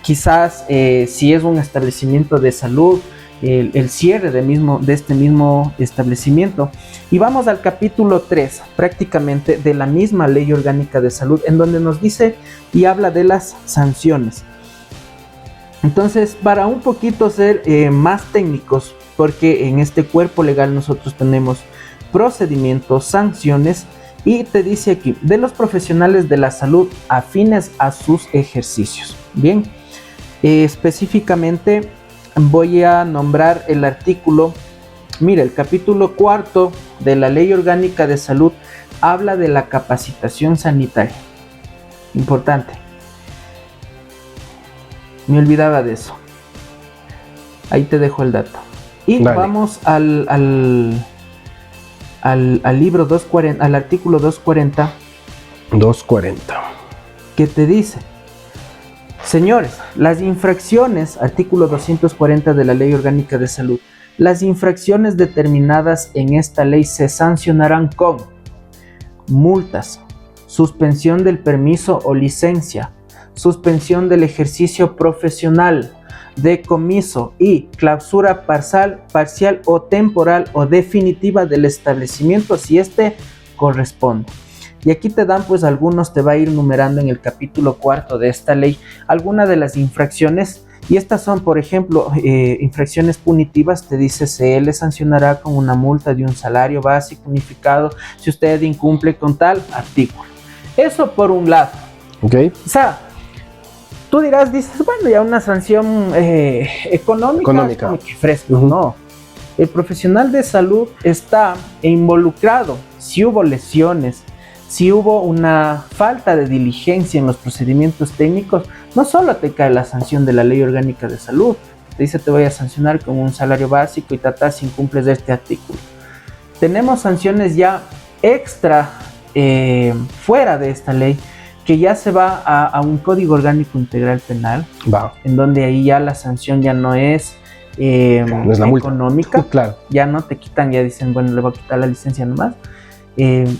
quizás si es un establecimiento de salud, el cierre de este mismo establecimiento. Y vamos al capítulo 3 prácticamente de la misma Ley Orgánica de Salud, en donde nos dice y habla de las sanciones. Entonces, para un poquito ser más técnicos, porque en este cuerpo legal nosotros tenemos procedimientos, sanciones, y te dice aquí: de los profesionales de la salud afines a sus ejercicios. Bien, específicamente voy a nombrar el artículo. Mira, el capítulo 4 de la Ley Orgánica de Salud habla de la capacitación sanitaria. Importante. Me olvidaba de eso. Ahí te dejo el dato. Y dale, vamos al libro 240, al artículo 240. 240. ¿Qué te dice? Señores, las infracciones, artículo 240 de la Ley Orgánica de Salud, las infracciones determinadas en esta ley se sancionarán con multas, suspensión del permiso o licencia, suspensión del ejercicio profesional, decomiso y clausura parcial o temporal o definitiva del establecimiento si este corresponde. Y aquí te dan pues algunos, te va a ir numerando en el capítulo 4 de esta ley algunas de las infracciones, y estas son, por ejemplo, infracciones punitivas. Te dice: se le sancionará con una multa de un salario básico unificado si usted incumple con tal artículo. Eso por un lado. Okay. O sea, tú dices, bueno, ya una sanción económica. Es como que fresco. No, el profesional de salud está involucrado si hubo lesiones, si hubo una falta de diligencia en los procedimientos técnicos. No solo te cae la sanción de la Ley Orgánica de Salud, te dice: te voy a sancionar con un salario básico y si incumples de este artículo. Tenemos sanciones ya extra, fuera de esta ley, que ya se va a un Código Orgánico Integral Penal, en donde ahí ya la sanción ya no es, no es la económica, claro. Ya no te quitan, ya dicen, bueno, le voy a quitar la licencia nomás.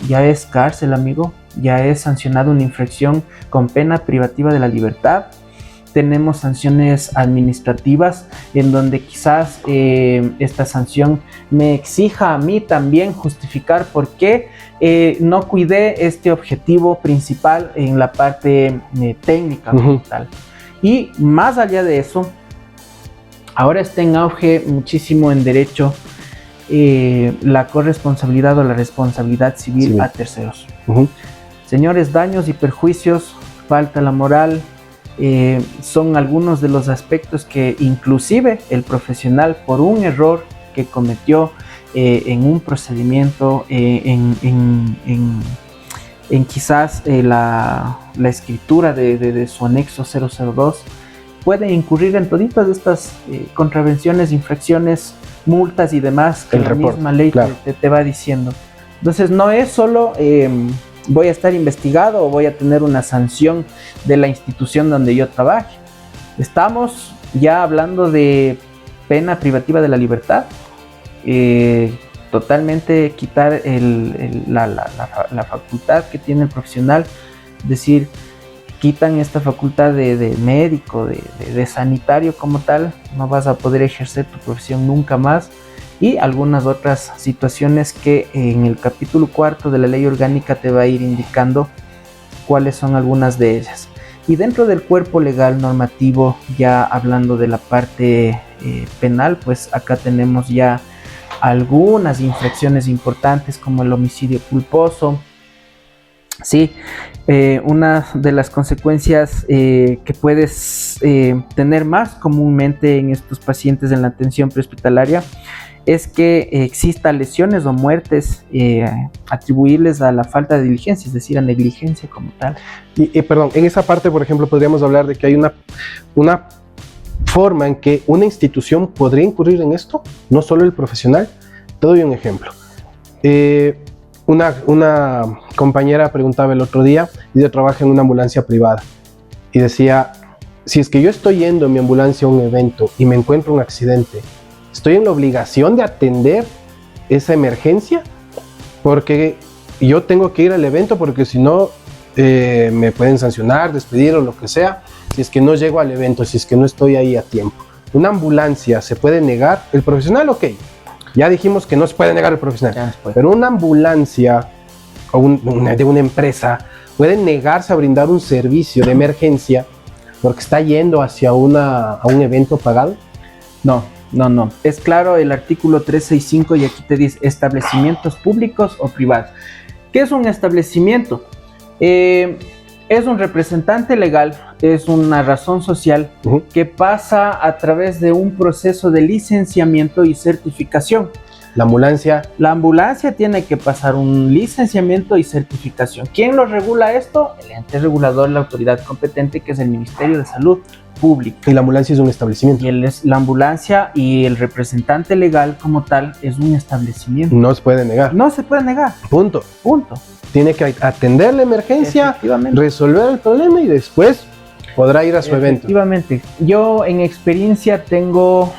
Ya es cárcel, amigo, ya es sancionado una infracción con pena privativa de la libertad. tenemos sanciones administrativas en donde quizás esta sanción me exija a mí también justificar por qué no cuidé este objetivo principal en la parte técnica como tal. Y más allá de eso, ahora está en auge muchísimo en derecho la corresponsabilidad o la responsabilidad civil a terceros. Señores, daños y perjuicios, falta la moral, son algunos de los aspectos que inclusive el profesional, por un error que cometió en un procedimiento, en quizás la escritura de su anexo 002, puede incurrir en toditas estas contravenciones, infracciones, multas y demás que la misma ley te va diciendo. Entonces no es solo voy a estar investigado o voy a tener una sanción de la institución donde yo trabaje. Estamos ya hablando de pena privativa de la libertad, totalmente quitar la facultad que tiene el profesional, es decir, quitan esta facultad de médico, de sanitario como tal, no vas a poder ejercer tu profesión nunca más, y algunas otras situaciones que en el capítulo 4 de la ley orgánica te va a ir indicando cuáles son algunas de ellas. Y dentro del cuerpo legal normativo, ya hablando de la parte penal, pues acá tenemos ya algunas infracciones importantes como el homicidio culposo. Sí, una de las consecuencias que puedes tener más comúnmente en estos pacientes en la atención prehospitalaria es que existan lesiones o muertes atribuibles a la falta de diligencia, es decir, a negligencia como tal. Perdón, en esa parte, por ejemplo, podríamos hablar de que hay una forma en que una institución podría incurrir en esto, no solo el profesional. Te doy un ejemplo. Una compañera preguntaba el otro día, y yo trabajo en una ambulancia privada, y decía, si es que yo estoy yendo en mi ambulancia a un evento y me encuentro un accidente, ¿estoy en la obligación de atender esa emergencia? Porque yo tengo que ir al evento, porque si no me pueden sancionar, despedir o lo que sea, si es que no llego al evento, si es que no estoy ahí a tiempo. ¿Una ambulancia se puede negar? ¿El profesional? Ok. Ya dijimos que no se puede negar el profesional, pero una ambulancia o de una empresa puede negarse a brindar un servicio de emergencia porque está yendo hacia a un evento pagado. No. Es claro el artículo 365 y aquí te dice establecimientos públicos o privados. ¿Qué es un establecimiento? Es un representante legal, es una razón social que pasa a través de un proceso de licenciamiento y certificación. La ambulancia tiene que pasar un licenciamiento y certificación. ¿Quién lo regula esto? El ente regulador, la autoridad competente, que es el Ministerio de Salud Pública. Y la ambulancia es un establecimiento. Y la ambulancia y el representante legal como tal es un establecimiento. No se puede negar. No se puede negar. Punto. Tiene que atender la emergencia, resolver el problema y después podrá ir a su evento. Efectivamente. Yo en experiencia tengo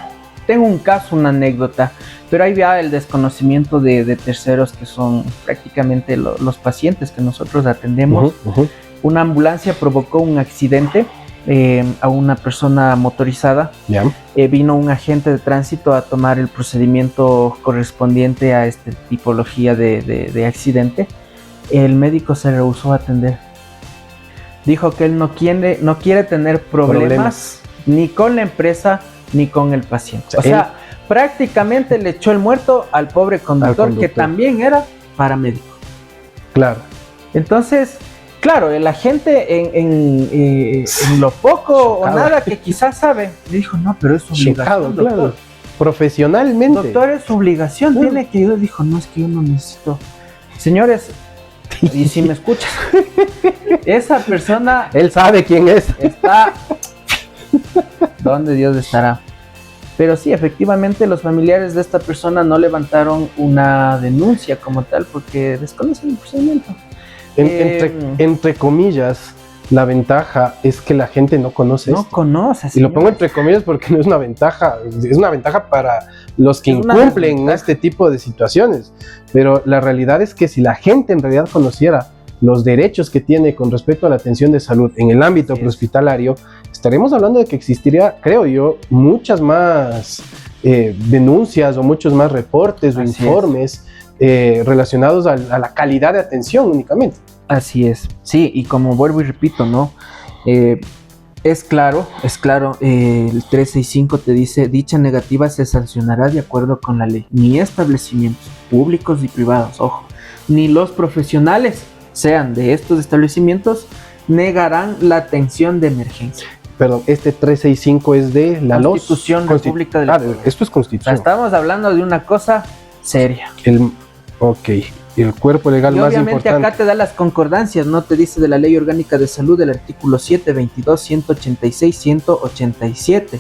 un caso, una anécdota, pero ahí va el desconocimiento de terceros que son prácticamente los pacientes que nosotros atendemos. Una ambulancia provocó un accidente a una persona motorizada. Vino un agente de tránsito a tomar el procedimiento correspondiente a esta tipología de accidente. El médico se rehusó a atender. Dijo que él no quiere tener problemas ni con la empresa ni con el paciente. O sea, prácticamente le echó el muerto al pobre conductor, que también era paramédico. Claro. Entonces, claro, el agente en lo poco o nada que quizás sabe, le dijo, no, pero es su obligación, doctor. Claro. Profesionalmente. Doctor, es su obligación, tiene que ir. Dijo, no, es que yo no necesito. Señores, y si me escuchas, esa persona... Él sabe quién es. Está... ¿Dónde Dios estará? Pero sí, efectivamente, los familiares de esta persona no levantaron una denuncia como tal porque desconocen el procedimiento. Entre comillas, la ventaja es que la gente no conoce esto. No conoce. Y lo pongo entre comillas porque no es una ventaja, es una ventaja para los que incumplen este tipo de situaciones. Pero la realidad es que si la gente en realidad conociera los derechos que tiene con respecto a la atención de salud en el ámbito prehospitalario, estaremos hablando de que existiría, creo yo, muchas más denuncias o muchos más reportes o informes relacionados a la calidad de atención únicamente. Así es, sí, y como vuelvo y repito, ¿no? Es claro, el 365 te dice, dicha negativa se sancionará de acuerdo con la ley. Ni establecimientos públicos ni privados, ojo, ni los profesionales, sean de estos establecimientos, negarán la atención de emergencia. Perdón, este 365 es de la Constitución República del Ecuador. Esto es Constitución. Estamos hablando de una cosa seria. El cuerpo legal más importante. Obviamente acá te da las concordancias, ¿no? Te dice de la Ley Orgánica de Salud, del artículo 7, 22, 186, 187.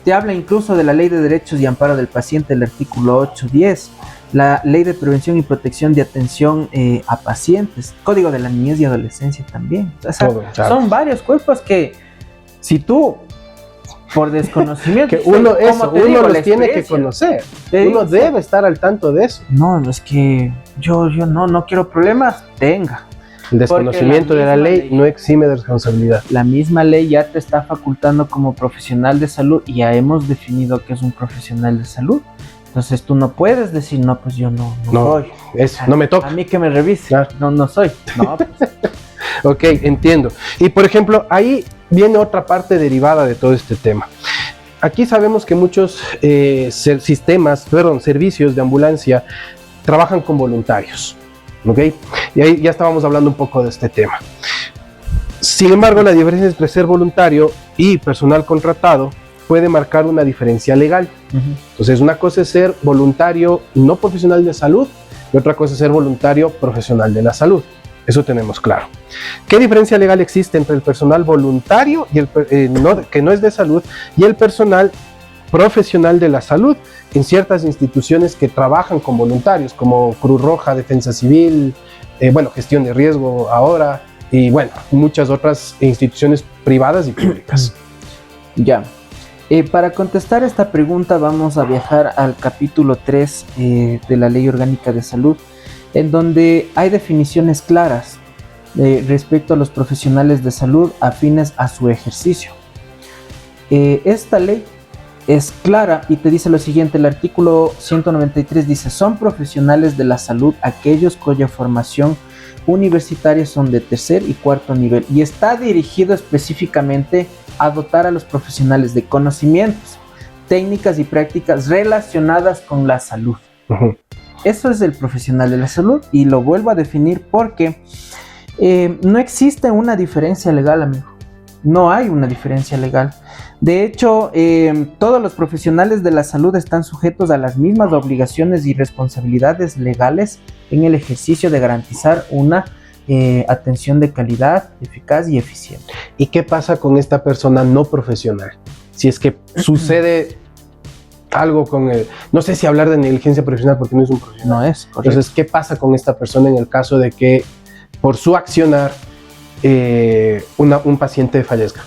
Te habla incluso de la Ley de Derechos y Amparo del Paciente, el artículo 8, 10. La Ley de Prevención y Protección de Atención a Pacientes. Código de la Niñez y Adolescencia también. O sea, son varios cuerpos que, si tú, por desconocimiento, que uno los tiene que conocer. Uno debe estar al tanto de eso. No, es que yo no quiero problemas, tenga. El desconocimiento de la ley no exime de responsabilidad. La misma ley ya te está facultando como profesional de salud y ya hemos definido que es un profesional de salud. Entonces tú no puedes decir, no, pues yo no soy. No me toca. A mí que me revise. Claro. No soy. No, pues. Ok, entiendo. Y por ejemplo, ahí viene otra parte derivada de todo este tema. Aquí sabemos que muchos servicios de ambulancia trabajan con voluntarios, ¿ok? Y ahí ya estábamos hablando un poco de este tema. Sin embargo, la diferencia entre ser voluntario y personal contratado puede marcar una diferencia legal. Entonces, una cosa es ser voluntario no profesional de salud y otra cosa es ser voluntario profesional de la salud. Eso tenemos claro. ¿Qué diferencia legal existe entre el personal voluntario y que no es de salud y el personal profesional de la salud en ciertas instituciones que trabajan con voluntarios, como Cruz Roja, Defensa Civil, Gestión de Riesgo ahora, y muchas otras instituciones privadas y públicas? Ya. Para contestar esta pregunta vamos a viajar al capítulo 3 de la Ley Orgánica de Salud, en donde hay definiciones claras respecto a los profesionales de salud afines a su ejercicio. Esta ley es clara y te dice lo siguiente: el artículo 193 dice: son profesionales de la salud aquellos cuya formación universitaria son de tercer y cuarto nivel, y está dirigido específicamente a dotar a los profesionales de conocimientos, técnicas y prácticas relacionadas con la salud. Eso es el profesional de la salud, y lo vuelvo a definir porque no existe una diferencia legal, amigo. No hay una diferencia legal. De hecho, todos los profesionales de la salud están sujetos a las mismas obligaciones y responsabilidades legales en el ejercicio de garantizar una atención de calidad, eficaz y eficiente. ¿Y qué pasa con esta persona no profesional? Si es que sucede algo con él, no sé si hablar de negligencia profesional porque no es un profesional. No es, correcto. Entonces, ¿qué pasa con esta persona en el caso de que por su accionar un paciente fallezca?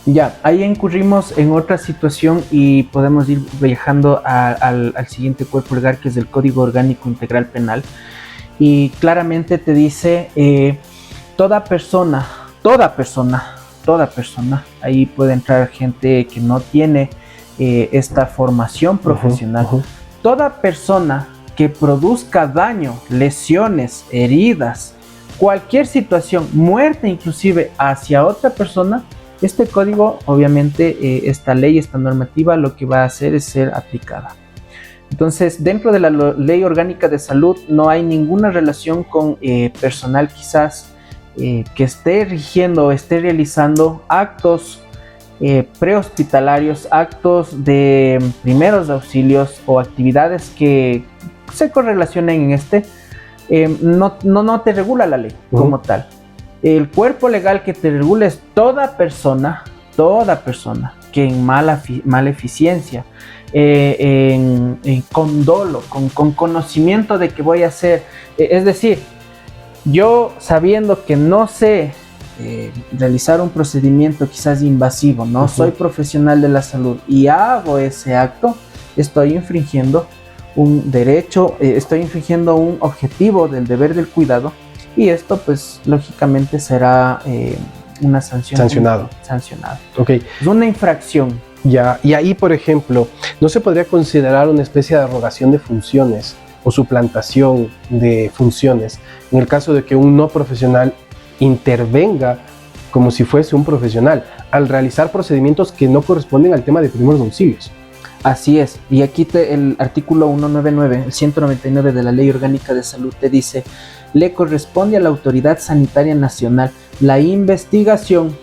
Ya, ahí incurrimos en otra situación y podemos ir viajando al siguiente cuerpo legal, que es el Código Orgánico Integral Penal, y claramente te dice toda persona, ahí puede entrar gente que no tiene esta formación profesional, toda persona que produzca daño, lesiones, heridas, cualquier situación, muerte inclusive hacia otra persona, este código, obviamente, esta ley, esta normativa, lo que va a hacer es ser aplicada. Entonces, dentro de la Ley Orgánica de Salud no hay ninguna relación con personal quizás que esté rigiendo o esté realizando actos prehospitalarios, actos de primeros auxilios o actividades que se correlacionen en no te regula la ley como tal. El cuerpo legal que te regula es toda persona que en mala eficiencia, con dolo, con conocimiento de que voy a hacer, es decir, yo sabiendo que no sé realizar un procedimiento quizás invasivo, no soy profesional de la salud y hago ese acto, estoy infringiendo un derecho, estoy infringiendo un objetivo del deber del cuidado, y esto pues lógicamente será una sanción. Sancionado. Ok. Es una infracción. Ya, y ahí, por ejemplo, ¿no se podría considerar una especie de arrogación de funciones o suplantación de funciones en el caso de que un no profesional intervenga como si fuese un profesional al realizar procedimientos que no corresponden al tema de primeros auxilios? Así es, y aquí el artículo 199, el 199 de la Ley Orgánica de Salud te dice: le corresponde a la Autoridad Sanitaria Nacional la investigación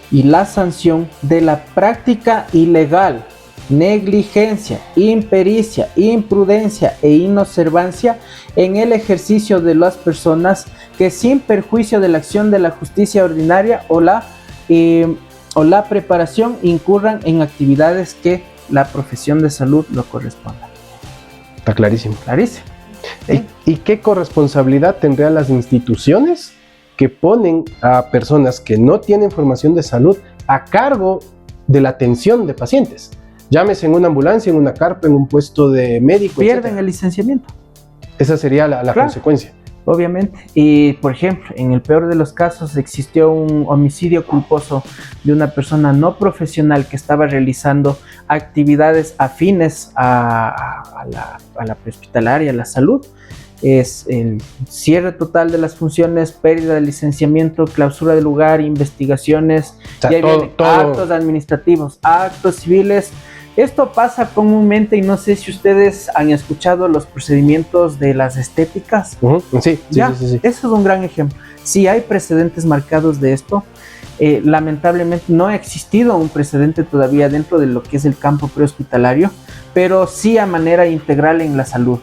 y la sanción de la práctica ilegal, negligencia, impericia, imprudencia e inobservancia en el ejercicio de las personas que, sin perjuicio de la acción de la justicia ordinaria o la preparación, incurran en actividades que la profesión de salud lo corresponda. Está clarísimo. Clarísimo. ¿Y qué corresponsabilidad tendrían las instituciones que ponen a personas que no tienen formación de salud a cargo de la atención de pacientes? Llámese en una ambulancia, en una carpa, en un puesto de médico, pierden etcétera. el licenciamiento. Esa sería la Claro. consecuencia. Obviamente, y por ejemplo, en el peor de los casos existió un homicidio culposo de una persona no profesional que estaba realizando actividades afines a la prehospitalaria, a la salud. Es el cierre total de las funciones, pérdida de licenciamiento, clausura del lugar, investigaciones, O sea, y ahí vienen actos administrativos, actos civiles. Esto pasa comúnmente, y no sé si ustedes han escuchado los procedimientos de las estéticas. Sí. Eso es un gran ejemplo. Sí hay precedentes marcados de esto. Lamentablemente no ha existido un precedente todavía dentro de lo que es el campo prehospitalario, pero sí a manera integral en la salud.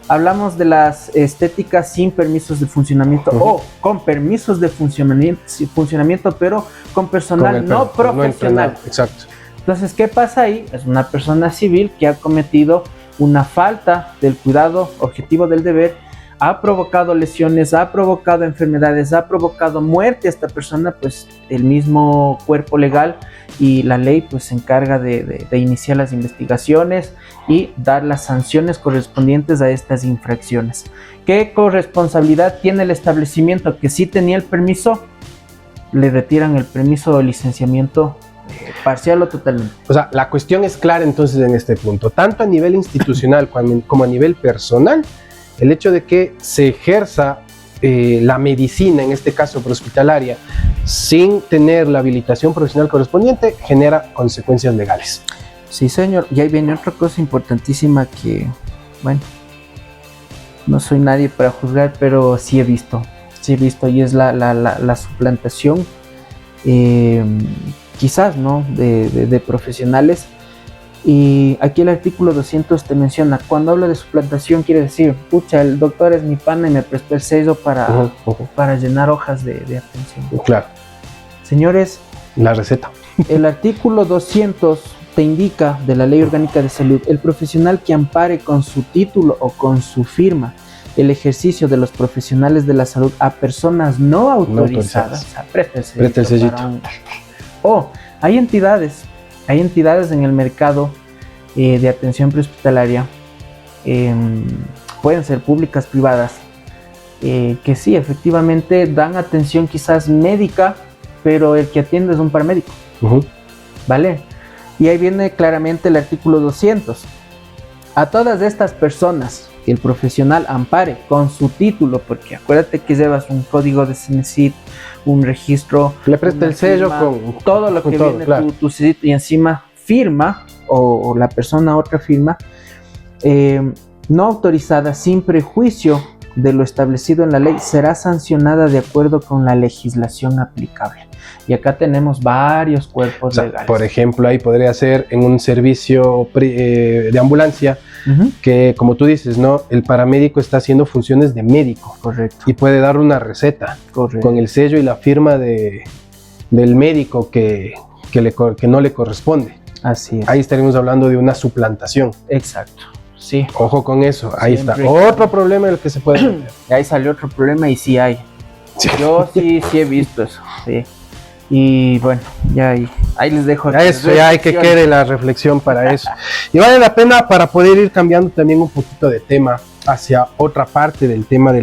Hablamos de las estéticas sin permisos de funcionamiento o con permisos de funcionamiento, pero con personal no profesional. Exacto. Entonces, ¿qué pasa ahí? Es una persona civil que ha cometido una falta del cuidado objetivo del deber, ha provocado lesiones, ha provocado enfermedades, ha provocado muerte a esta persona. Pues el mismo cuerpo legal y la ley pues se encarga de iniciar las investigaciones y dar las sanciones correspondientes a estas infracciones. ¿Qué corresponsabilidad tiene el establecimiento que sí tenía el permiso? Le retiran el permiso de licenciamiento parcial o totalmente. O sea, la cuestión es clara entonces en este punto, tanto a nivel institucional como a nivel personal. El hecho de que se ejerza la medicina, en este caso prehospitalaria, sin tener la habilitación profesional correspondiente, genera consecuencias legales. Sí, señor. Y ahí viene otra cosa importantísima que, bueno, no soy nadie para juzgar, pero sí he visto, y es la suplantación, quizás, ¿no?, de profesionales. Y aquí el artículo 200 te menciona, cuando hablo de suplantación quiere decir, pucha, el doctor es mi pana y me prestó el sello para llenar hojas de atención. Claro. Señores, la receta. El artículo 200 te indica, de la Ley Orgánica de Salud, el profesional que ampare con su título o con su firma el ejercicio de los profesionales de la salud a personas no autorizadas. O sea, presta el sellito. Hay entidades en el mercado de atención prehospitalaria, pueden ser públicas, privadas, que sí, efectivamente dan atención quizás médica, pero el que atiende es un paramédico, ¿vale? Y ahí viene claramente el artículo 200. A todas estas personas que el profesional ampare con su título, porque acuérdate que llevas un código de CENESID, un registro, le presta el sello firma, con todo lo que todo, viene, claro. tu sellito, y encima firma, o la persona otra firma, no autorizada, sin prejuicio de lo establecido en la ley, será sancionada de acuerdo con la legislación aplicable. Y acá tenemos varios cuerpos legales. Por ejemplo, ahí podría ser en un servicio de ambulancia, que como tú dices, ¿no?, el paramédico está haciendo funciones de médico. Correcto. Y puede dar una receta. Correcto. Con el sello y la firma del médico que no le corresponde. Así es. Ahí estaríamos hablando de una suplantación. Exacto. Sí. Ojo con eso. Ahí Siempre. está. Otro problema en el que se puede meter. Y ahí salió otro problema, y sí hay. Sí. Yo sí he visto eso. Sí. Y bueno, ya ahí les dejo. Eso, ya hay que quede la reflexión para eso. Y vale la pena para poder ir cambiando también un poquito de tema hacia otra parte del tema de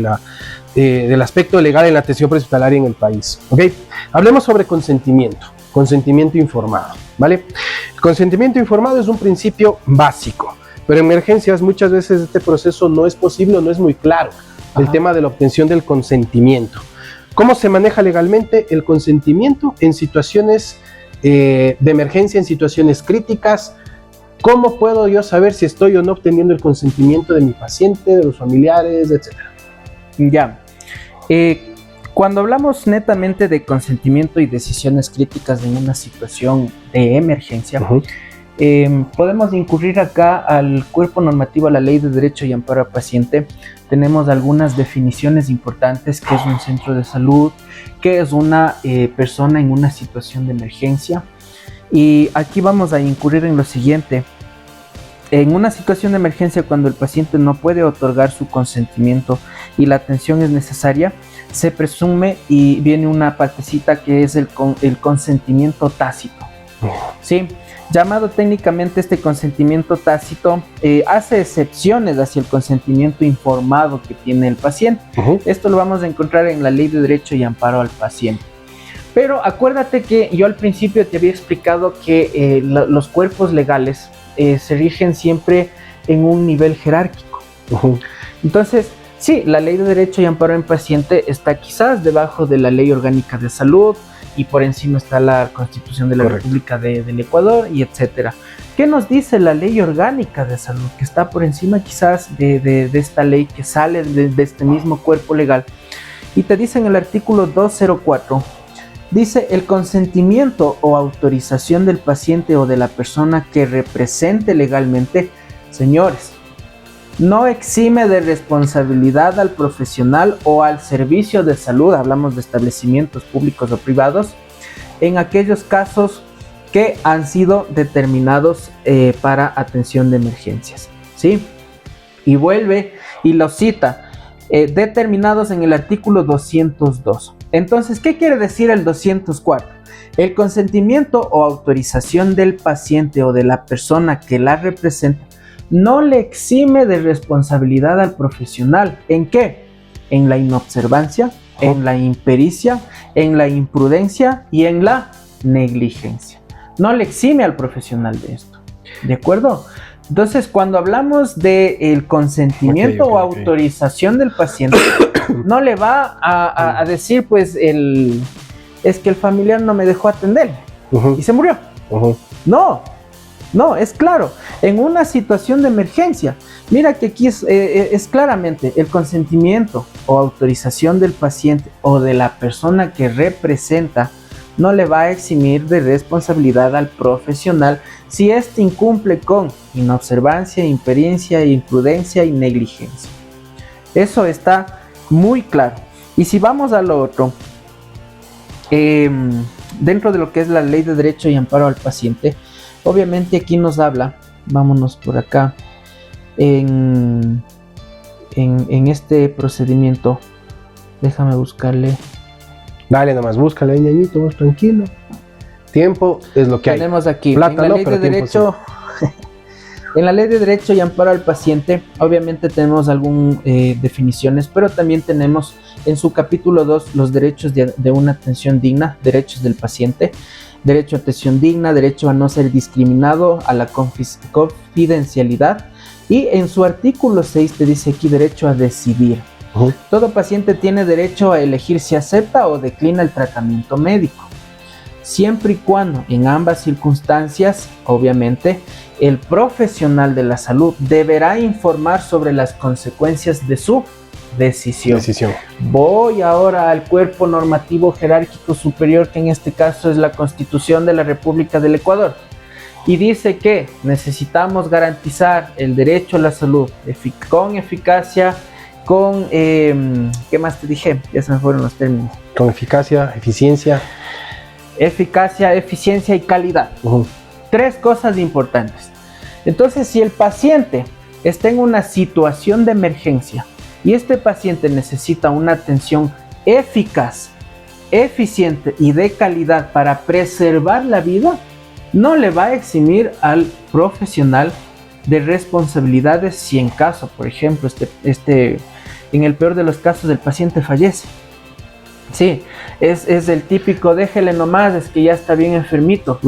del aspecto legal en la atención prehospitalaria en el país. ¿Okay? Hablemos sobre consentimiento informado, ¿vale? El consentimiento informado es un principio básico, pero en emergencias muchas veces este proceso no es posible o no es muy claro. El tema de la obtención del consentimiento. ¿Cómo se maneja legalmente el consentimiento en situaciones de emergencia, en situaciones críticas? ¿Cómo puedo yo saber si estoy o no obteniendo el consentimiento de mi paciente, de los familiares, etcétera? Ya. Cuando hablamos netamente de consentimiento y decisiones críticas en una situación de emergencia, podemos incurrir acá al cuerpo normativo, a la Ley de Derecho y Amparo al Paciente. Tenemos algunas definiciones importantes: qué es un centro de salud, qué es una persona en una situación de emergencia. Y aquí vamos a incurrir en lo siguiente. En una situación de emergencia, cuando el paciente no puede otorgar su consentimiento y la atención es necesaria, se presume, y viene una partecita que es el consentimiento tácito. ¿Sí? Llamado técnicamente este consentimiento tácito, hace excepciones hacia el consentimiento informado que tiene el paciente. Esto lo vamos a encontrar en la Ley de Derecho y Amparo al Paciente. Pero acuérdate que yo al principio te había explicado que los cuerpos legales se rigen siempre en un nivel jerárquico. Entonces, sí, la Ley de Derecho y Amparo al Paciente está quizás debajo de la Ley Orgánica de Salud, y por encima está la Constitución de la República del Ecuador, y etcétera. ¿Qué nos dice la Ley Orgánica de Salud? Que está por encima quizás de esta ley que sale de este mismo cuerpo legal. Y te dice en el artículo 204, dice: el consentimiento o autorización del paciente o de la persona que represente legalmente, señores, no exime de responsabilidad al profesional o al servicio de salud, hablamos de establecimientos públicos o privados, en aquellos casos que han sido determinados para atención de emergencias, ¿sí? Y vuelve y lo cita, determinados en el artículo 202. Entonces, ¿qué quiere decir el 204? El consentimiento o autorización del paciente o de la persona que la representa no le exime de responsabilidad al profesional. ¿En qué? En la inobservancia, en la impericia, en la imprudencia y en la negligencia. No le exime al profesional de esto. ¿De acuerdo? Entonces, cuando hablamos del consentimiento o autorización del paciente, no le va a decir, pues, es que el familiar no me dejó atender y se murió. No, es claro, en una situación de emergencia. Mira que aquí es claramente el consentimiento o autorización del paciente o de la persona que representa no le va a eximir de responsabilidad al profesional si éste incumple con inobservancia, impericia, imprudencia y negligencia. Eso está muy claro. Y si vamos a lo otro, dentro de lo que es la Ley de Derecho y Amparo al Paciente, obviamente aquí nos habla, vámonos por acá, en este procedimiento, déjame buscarle. Dale nomás, búscale, ñañito, vos tranquilo. Tiempo es lo que tenemos aquí. Plata, en la Ley de Derecho, en la Ley de Derecho y Amparo al Paciente, obviamente tenemos algunas definiciones, pero también tenemos en su capítulo 2 los derechos de una atención digna, derechos del paciente, derecho a atención digna, derecho a no ser discriminado, a la confidencialidad, y en su artículo 6 te dice aquí derecho a decidir. Todo paciente tiene derecho a elegir si acepta o declina el tratamiento médico, siempre y cuando en ambas circunstancias, obviamente, el profesional de la salud deberá informar sobre las consecuencias de su decisión. Voy ahora al cuerpo normativo jerárquico superior, que en este caso es la Constitución de la República del Ecuador, y dice que necesitamos garantizar el derecho a la salud con eficacia, con, ¿qué más te dije? Ya se me fueron los términos. Con eficacia, eficiencia. Eficacia, eficiencia y calidad. Tres cosas importantes. Entonces, si el paciente está en una situación de emergencia y este paciente necesita una atención eficaz, eficiente y de calidad para preservar la vida, no le va a eximir al profesional de responsabilidades si en caso, por ejemplo, este en el peor de los casos el paciente fallece. Sí, es el típico, déjele nomás, es que ya está bien enfermito.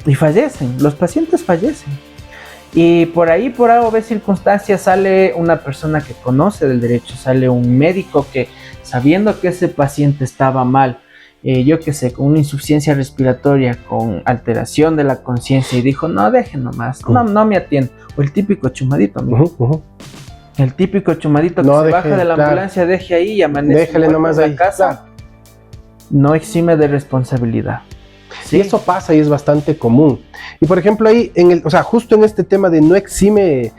Y fallecen, los pacientes fallecen. Y por ahí, por A o B circunstancias, sale una persona que conoce del derecho, sale un médico que, sabiendo que ese paciente estaba mal, yo qué sé, con una insuficiencia respiratoria, con alteración de la conciencia, y dijo, no, dejen nomás, no me atiendo. O el típico chumadito, el típico chumadito que se baja de la ambulancia, deje ahí y amanece. Déjele nomás ahí, casa. No exime de responsabilidad. Sí. Y eso pasa y es bastante común. Y por ejemplo ahí, justo en este tema de no exime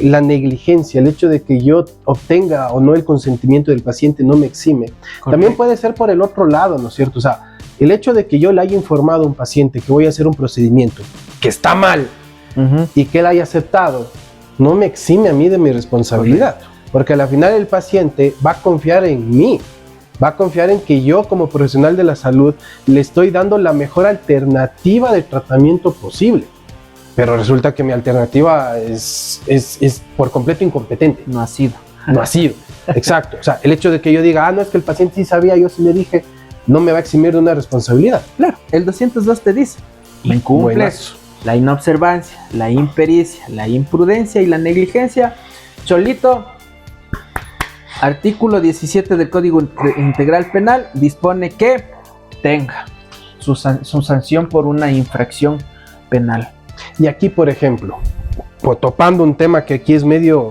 la negligencia, el hecho de que yo obtenga o no el consentimiento del paciente no me exime. Correcto. También puede ser por el otro lado, ¿no es cierto? O sea, el hecho de que yo le haya informado a un paciente que voy a hacer un procedimiento que está mal y que él haya aceptado, no me exime a mí de mi responsabilidad. Correcto. Porque al final el paciente va a confiar en mí. Va a confiar en que yo como profesional de la salud le estoy dando la mejor alternativa de tratamiento posible. Pero resulta que mi alternativa es por completo incompetente. No ha sido. No ha sido, exacto. O sea, el hecho de que yo diga, no, es que el paciente sí sabía, yo sí le dije, no me va a eximir de una responsabilidad. Claro, el 202 te dice, incumples la inobservancia, la impericia, la imprudencia y la negligencia. Cholito, artículo 17 del Código Integral Penal dispone que tenga su sanción por una infracción penal. Y aquí, por ejemplo, topando un tema que aquí es medio,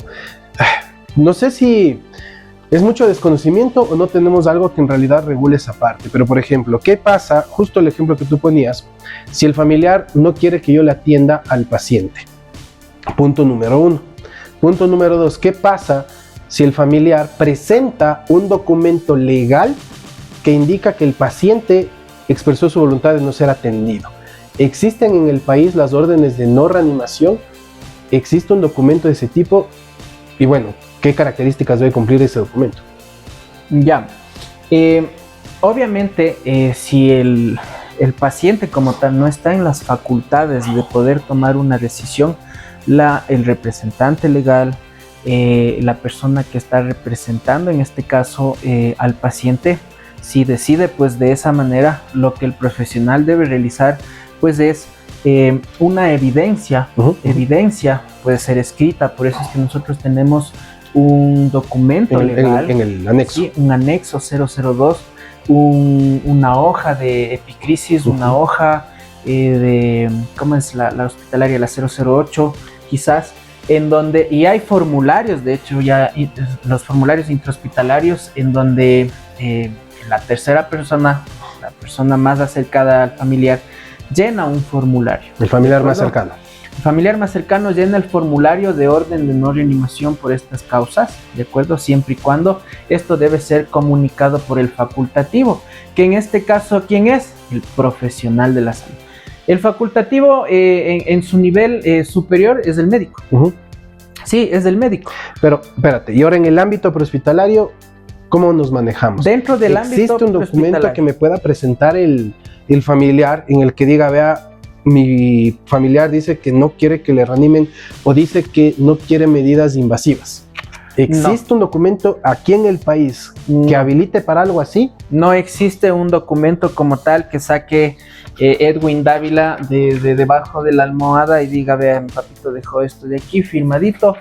no sé si es mucho desconocimiento o no tenemos algo que en realidad regule esa parte, pero por ejemplo, ¿qué pasa? Justo el ejemplo que tú ponías, si el familiar no quiere que yo le atienda al paciente. Punto número 1. Punto número 2, ¿qué pasa si el familiar presenta un documento legal que indica que el paciente expresó su voluntad de no ser atendido? Existen en el país las órdenes de no reanimación, existe un documento de ese tipo y bueno, ¿qué características debe cumplir ese documento? Ya, obviamente si el paciente como tal no está en las facultades de poder tomar una decisión, el representante legal, la persona que está representando en este caso al paciente, si decide pues de esa manera, lo que el profesional debe realizar pues es una evidencia, evidencia puede ser escrita, por eso es que nosotros tenemos un documento legal, en el anexo, sí, un anexo 002, una hoja de epicrisis, una hoja de, ¿cómo es la hospitalaria? La 008 quizás, en donde, y hay formularios, de hecho ya los formularios intrahospitalarios en donde la tercera persona, la persona más acercada al familiar, llena un formulario. El familiar más cercano. El familiar más cercano llena el formulario de orden de no reanimación por estas causas, ¿de acuerdo? Siempre y cuando esto debe ser comunicado por el facultativo, que en este caso, ¿quién es? El profesional de la salud. El facultativo en su nivel superior es el médico. Sí, es el médico. Pero, espérate, y ahora en el ámbito prehospitalario, ¿cómo nos manejamos? Dentro del ámbito ¿existe un documento que me pueda presentar el familiar en el que diga, vea, mi familiar dice que no quiere que le reanimen o dice que no quiere medidas invasivas? ¿Existe un documento aquí en el país que habilite para algo así? No existe un documento como tal que saque Edwin Dávila de debajo de la almohada y diga, vea, mi papito dejó esto de aquí firmadito.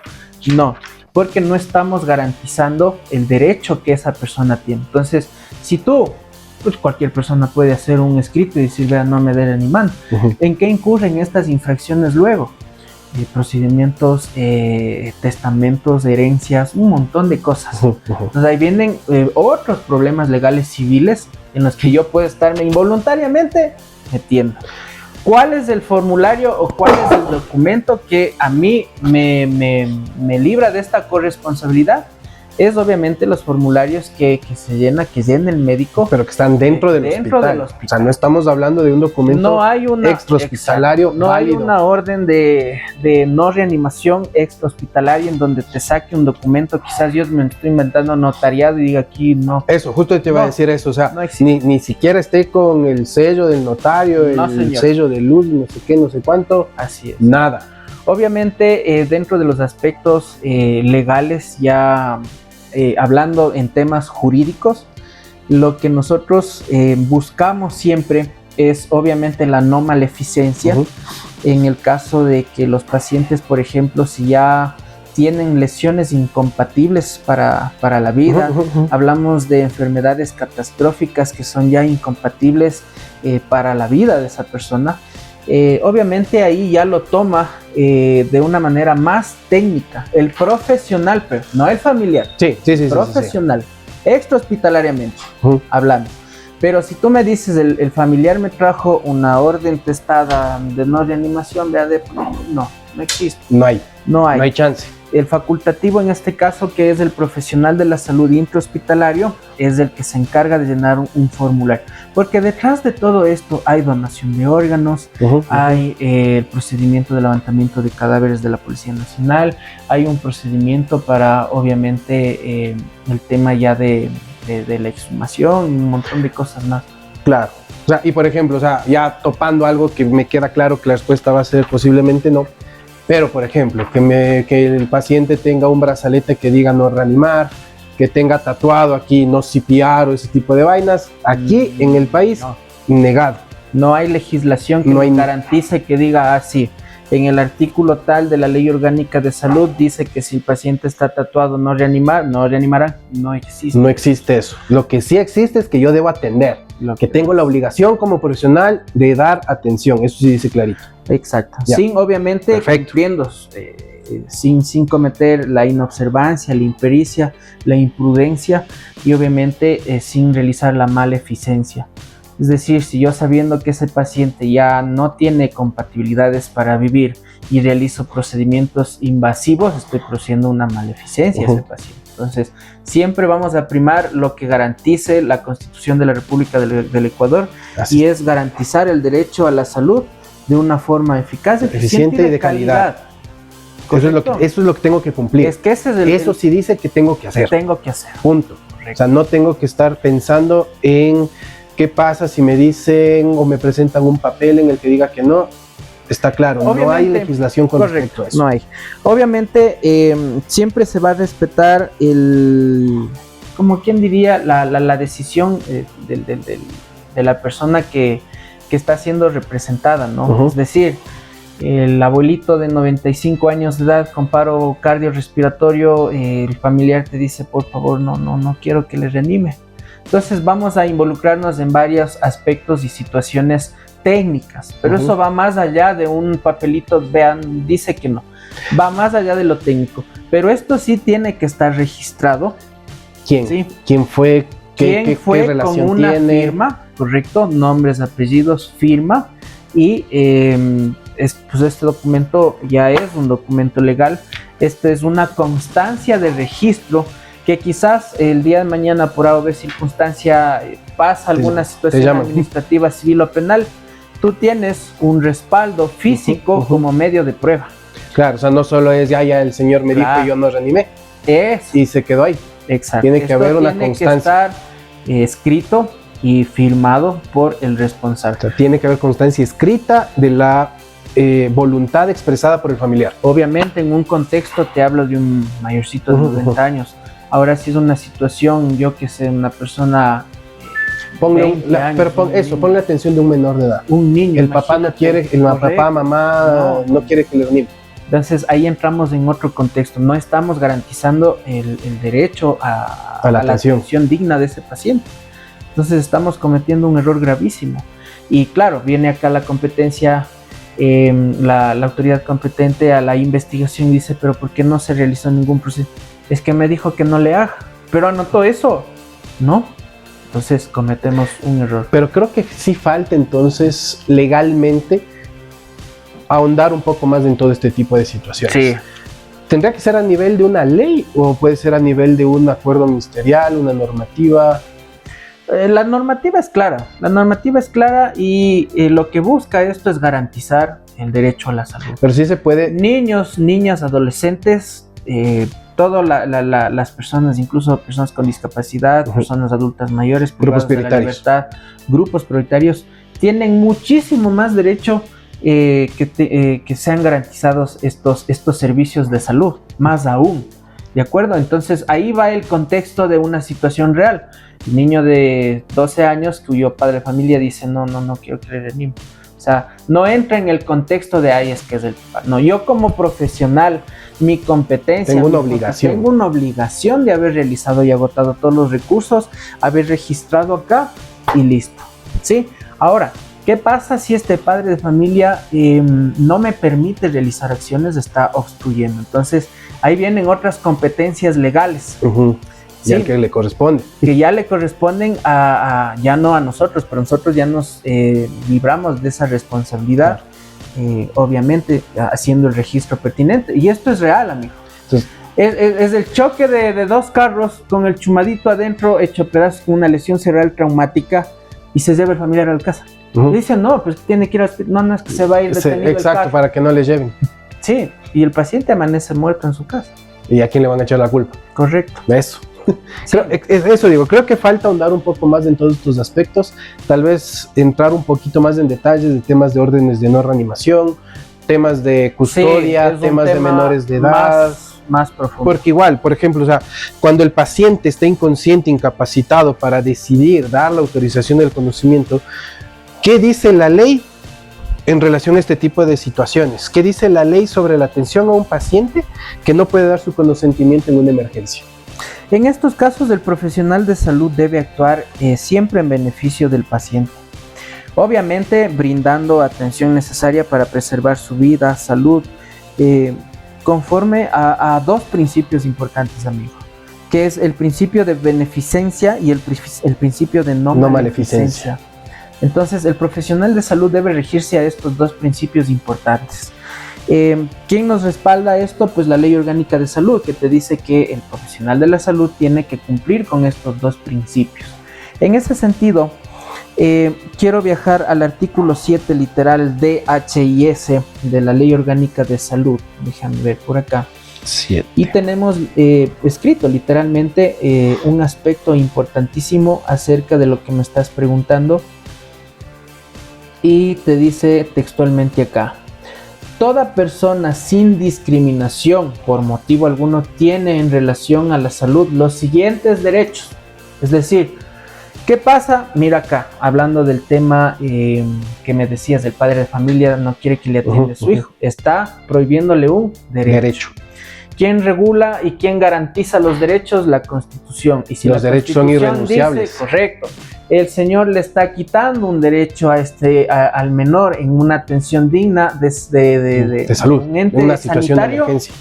No, porque no estamos garantizando el derecho que esa persona tiene. Entonces, si tú, pues cualquier persona puede hacer un escrito y decir, vea, no me dé animal. ¿En qué incurren estas infracciones luego? Procedimientos, testamentos, herencias, un montón de cosas. Entonces ahí vienen otros problemas legales civiles en los que yo puedo estarme involuntariamente metiendo. ¿Cuál es el formulario o cuál es el documento que a mí me libra de esta corresponsabilidad? Es obviamente los formularios que llena el médico. Pero que están dentro del hospital. O sea, no estamos hablando de un documento extrahospitalario. No hay una orden de no reanimación extrahospitalaria en donde te saque un documento, quizás yo me estoy inventando notariado y diga aquí no. Eso, justo te iba a decir eso, o sea, no ni siquiera esté con el sello del notario, el sello de luz, no sé qué, no sé cuánto. Así es. Nada. Obviamente, dentro de los aspectos legales, ya hablando en temas jurídicos, lo que nosotros buscamos siempre es obviamente la no maleficencia. En el caso de que los pacientes, por ejemplo, si ya tienen lesiones incompatibles para la vida, hablamos de enfermedades catastróficas que son ya incompatibles para la vida de esa persona. Obviamente ahí ya lo toma de una manera más técnica el profesional, pero no el familiar, profesional, extrahospitalariamente hablando. Pero si tú me dices, el familiar me trajo una orden testada de no reanimación, no existe. No hay chance. El facultativo en este caso, que es el profesional de la salud intrahospitalario, es el que se encarga de llenar un formulario. Porque detrás de todo esto hay donación de órganos, hay el procedimiento de levantamiento de cadáveres de la Policía Nacional, hay un procedimiento para, obviamente, el tema ya de la exhumación y un montón de cosas más. Claro. O sea, y por ejemplo, o sea, ya topando algo que me queda claro que la respuesta va a ser posiblemente no, pero por ejemplo, que el paciente tenga un brazalete que diga no reanimar, que tenga tatuado aquí no CPR o ese tipo de vainas, aquí en el país, negado. No hay legislación que garantice que diga así. En el artículo tal de la Ley Orgánica de Salud dice que si el paciente está tatuado no reanimará. No existe. No existe eso. Lo que sí existe es que yo debo atender, que tengo la obligación como profesional de dar atención. Eso sí dice clarito. Exacto. Ya. Sin, obviamente, cumpliendo, sin cometer la inobservancia, la impericia, la imprudencia y obviamente sin realizar la maleficencia. Es decir, si yo sabiendo que ese paciente ya no tiene compatibilidades para vivir y realizo procedimientos invasivos, estoy produciendo una maleficencia a ese paciente. Entonces, siempre vamos a primar lo que garantice la Constitución de la República del Ecuador, y es garantizar el derecho a la salud de una forma eficaz, eficiente y de calidad. Eso es lo que tengo que cumplir. Es que eso sí dice que tengo que hacer. Punto. Correcto. O sea, no tengo que estar pensando en ¿qué pasa si me dicen o me presentan un papel en el que diga que no? Está claro, obviamente, no hay legislación con respecto a eso. No hay. Obviamente, siempre se va a respetar como quien diría, la decisión de la persona que está siendo representada, ¿no? Es decir, el abuelito de 95 años de edad con paro cardiorrespiratorio, el familiar te dice, por favor, no quiero que le reanime. Entonces vamos a involucrarnos en varios aspectos y situaciones técnicas, pero eso va más allá de un papelito, vean, dice que no, va más allá de lo técnico, pero esto sí tiene que estar registrado. ¿Quién? ¿Sí? ¿Quién fue? ¿Qué relación con una tiene? Firma, correcto, nombres, apellidos, firma, y pues este documento ya es un documento legal. Este es una constancia de registro que quizás el día de mañana por A o B circunstancia pasa alguna situación administrativa, civil o penal, tú tienes un respaldo físico como medio de prueba. Claro, o sea, no solo es ya el señor me dijo y yo no reanimé y se quedó ahí. Exacto. Tiene que haber una constancia. Tiene que estar escrito y firmado por el responsable. O sea, tiene que haber constancia escrita de la voluntad expresada por el familiar. Obviamente en un contexto te hablo de un mayorcito de 90 años. Ahora si es una situación, yo que sé, una persona... ponle la atención de un menor de edad. Un niño. El papá no quiere, mamá no quiere que le reanime. Entonces ahí entramos en otro contexto. No estamos garantizando el derecho a la atención digna de ese paciente. Entonces estamos cometiendo un error gravísimo. Y claro, viene acá la competencia, la autoridad competente a la investigación y dice, pero ¿por qué no se realizó ningún proceso? Es que me dijo que no le haga, pero anotó eso, ¿no? Entonces cometemos un error. Pero creo que sí falta entonces legalmente ahondar un poco más en todo este tipo de situaciones. Sí. ¿Tendría que ser a nivel de una ley o puede ser a nivel de un acuerdo ministerial, una normativa? La normativa es clara y lo que busca esto es garantizar el derecho a la salud. Pero sí se puede... Niños, niñas, adolescentes, todas las personas, incluso personas con discapacidad, personas adultas mayores, grupos prioritarios, libertad, grupos prioritarios, tienen muchísimo más derecho que sean garantizados estos servicios de salud, más aún, ¿de acuerdo? Entonces ahí va el contexto de una situación real. El niño de 12 años cuyo padre de familia dice, no quiero creer en mí. O sea, no entra en el contexto de, es que es el papá. No, yo como profesional, mi competencia... Tengo una obligación. Tengo una obligación de haber realizado y agotado todos los recursos, haber registrado acá y listo, ¿sí? Ahora, ¿qué pasa si este padre de familia no me permite realizar acciones? Está obstruyendo. Entonces, ahí vienen otras competencias legales. ¿Sí? Ya que le corresponde. Que ya le corresponden ya no a nosotros, pero nosotros ya nos libramos de esa responsabilidad, obviamente haciendo el registro pertinente. Y esto es real, amigo. Entonces, es el choque de dos carros con el chumadito adentro, hecho pedazos con una lesión cerebral traumática, y se lleva el familiar a la casa. Y dicen, no, pues tiene que ir al hospital. No, es que se va a ir detenido. Exacto, el carro, para que no le lleven. Sí, y el paciente amanece muerto en su casa. ¿Y a quién le van a echar la culpa? Correcto. Eso. Sí. Creo que falta ahondar un poco más en todos estos aspectos, tal vez entrar un poquito más en detalles de temas de órdenes de no reanimación, temas de custodia, temas de menores de edad, más profundo. Porque igual, por ejemplo, o sea, cuando el paciente está inconsciente, incapacitado para decidir, dar la autorización del conocimiento, ¿qué dice la ley en relación a este tipo de situaciones? ¿Qué dice la ley sobre la atención a un paciente que no puede dar su consentimiento en una emergencia? En estos casos, el profesional de salud debe actuar siempre en beneficio del paciente. Obviamente, brindando atención necesaria para preservar su vida, salud, conforme a dos principios importantes, amigo, que es el principio de beneficencia y el principio de no maleficencia. Entonces, el profesional de salud debe regirse a estos dos principios importantes. ¿Quién nos respalda esto? Pues la Ley Orgánica de Salud, que te dice que el profesional de la salud tiene que cumplir con estos dos principios. En ese sentido, quiero viajar al artículo 7, literal D, H y S de la Ley Orgánica de Salud. Déjame ver por acá. 7. Y tenemos escrito literalmente un aspecto importantísimo acerca de lo que me estás preguntando. Y te dice textualmente acá: toda persona sin discriminación por motivo alguno tiene en relación a la salud los siguientes derechos. Es decir, ¿qué pasa? Mira acá, hablando del tema que me decías del padre de familia, no quiere que le atienda a su hijo. Está prohibiéndole un derecho. ¿Quién regula y quién garantiza los derechos? La Constitución. Y si los derechos son irrenunciables. Dice, correcto, el señor le está quitando un derecho al menor en una atención digna de salud, un ente una situación sanitario, de emergencia.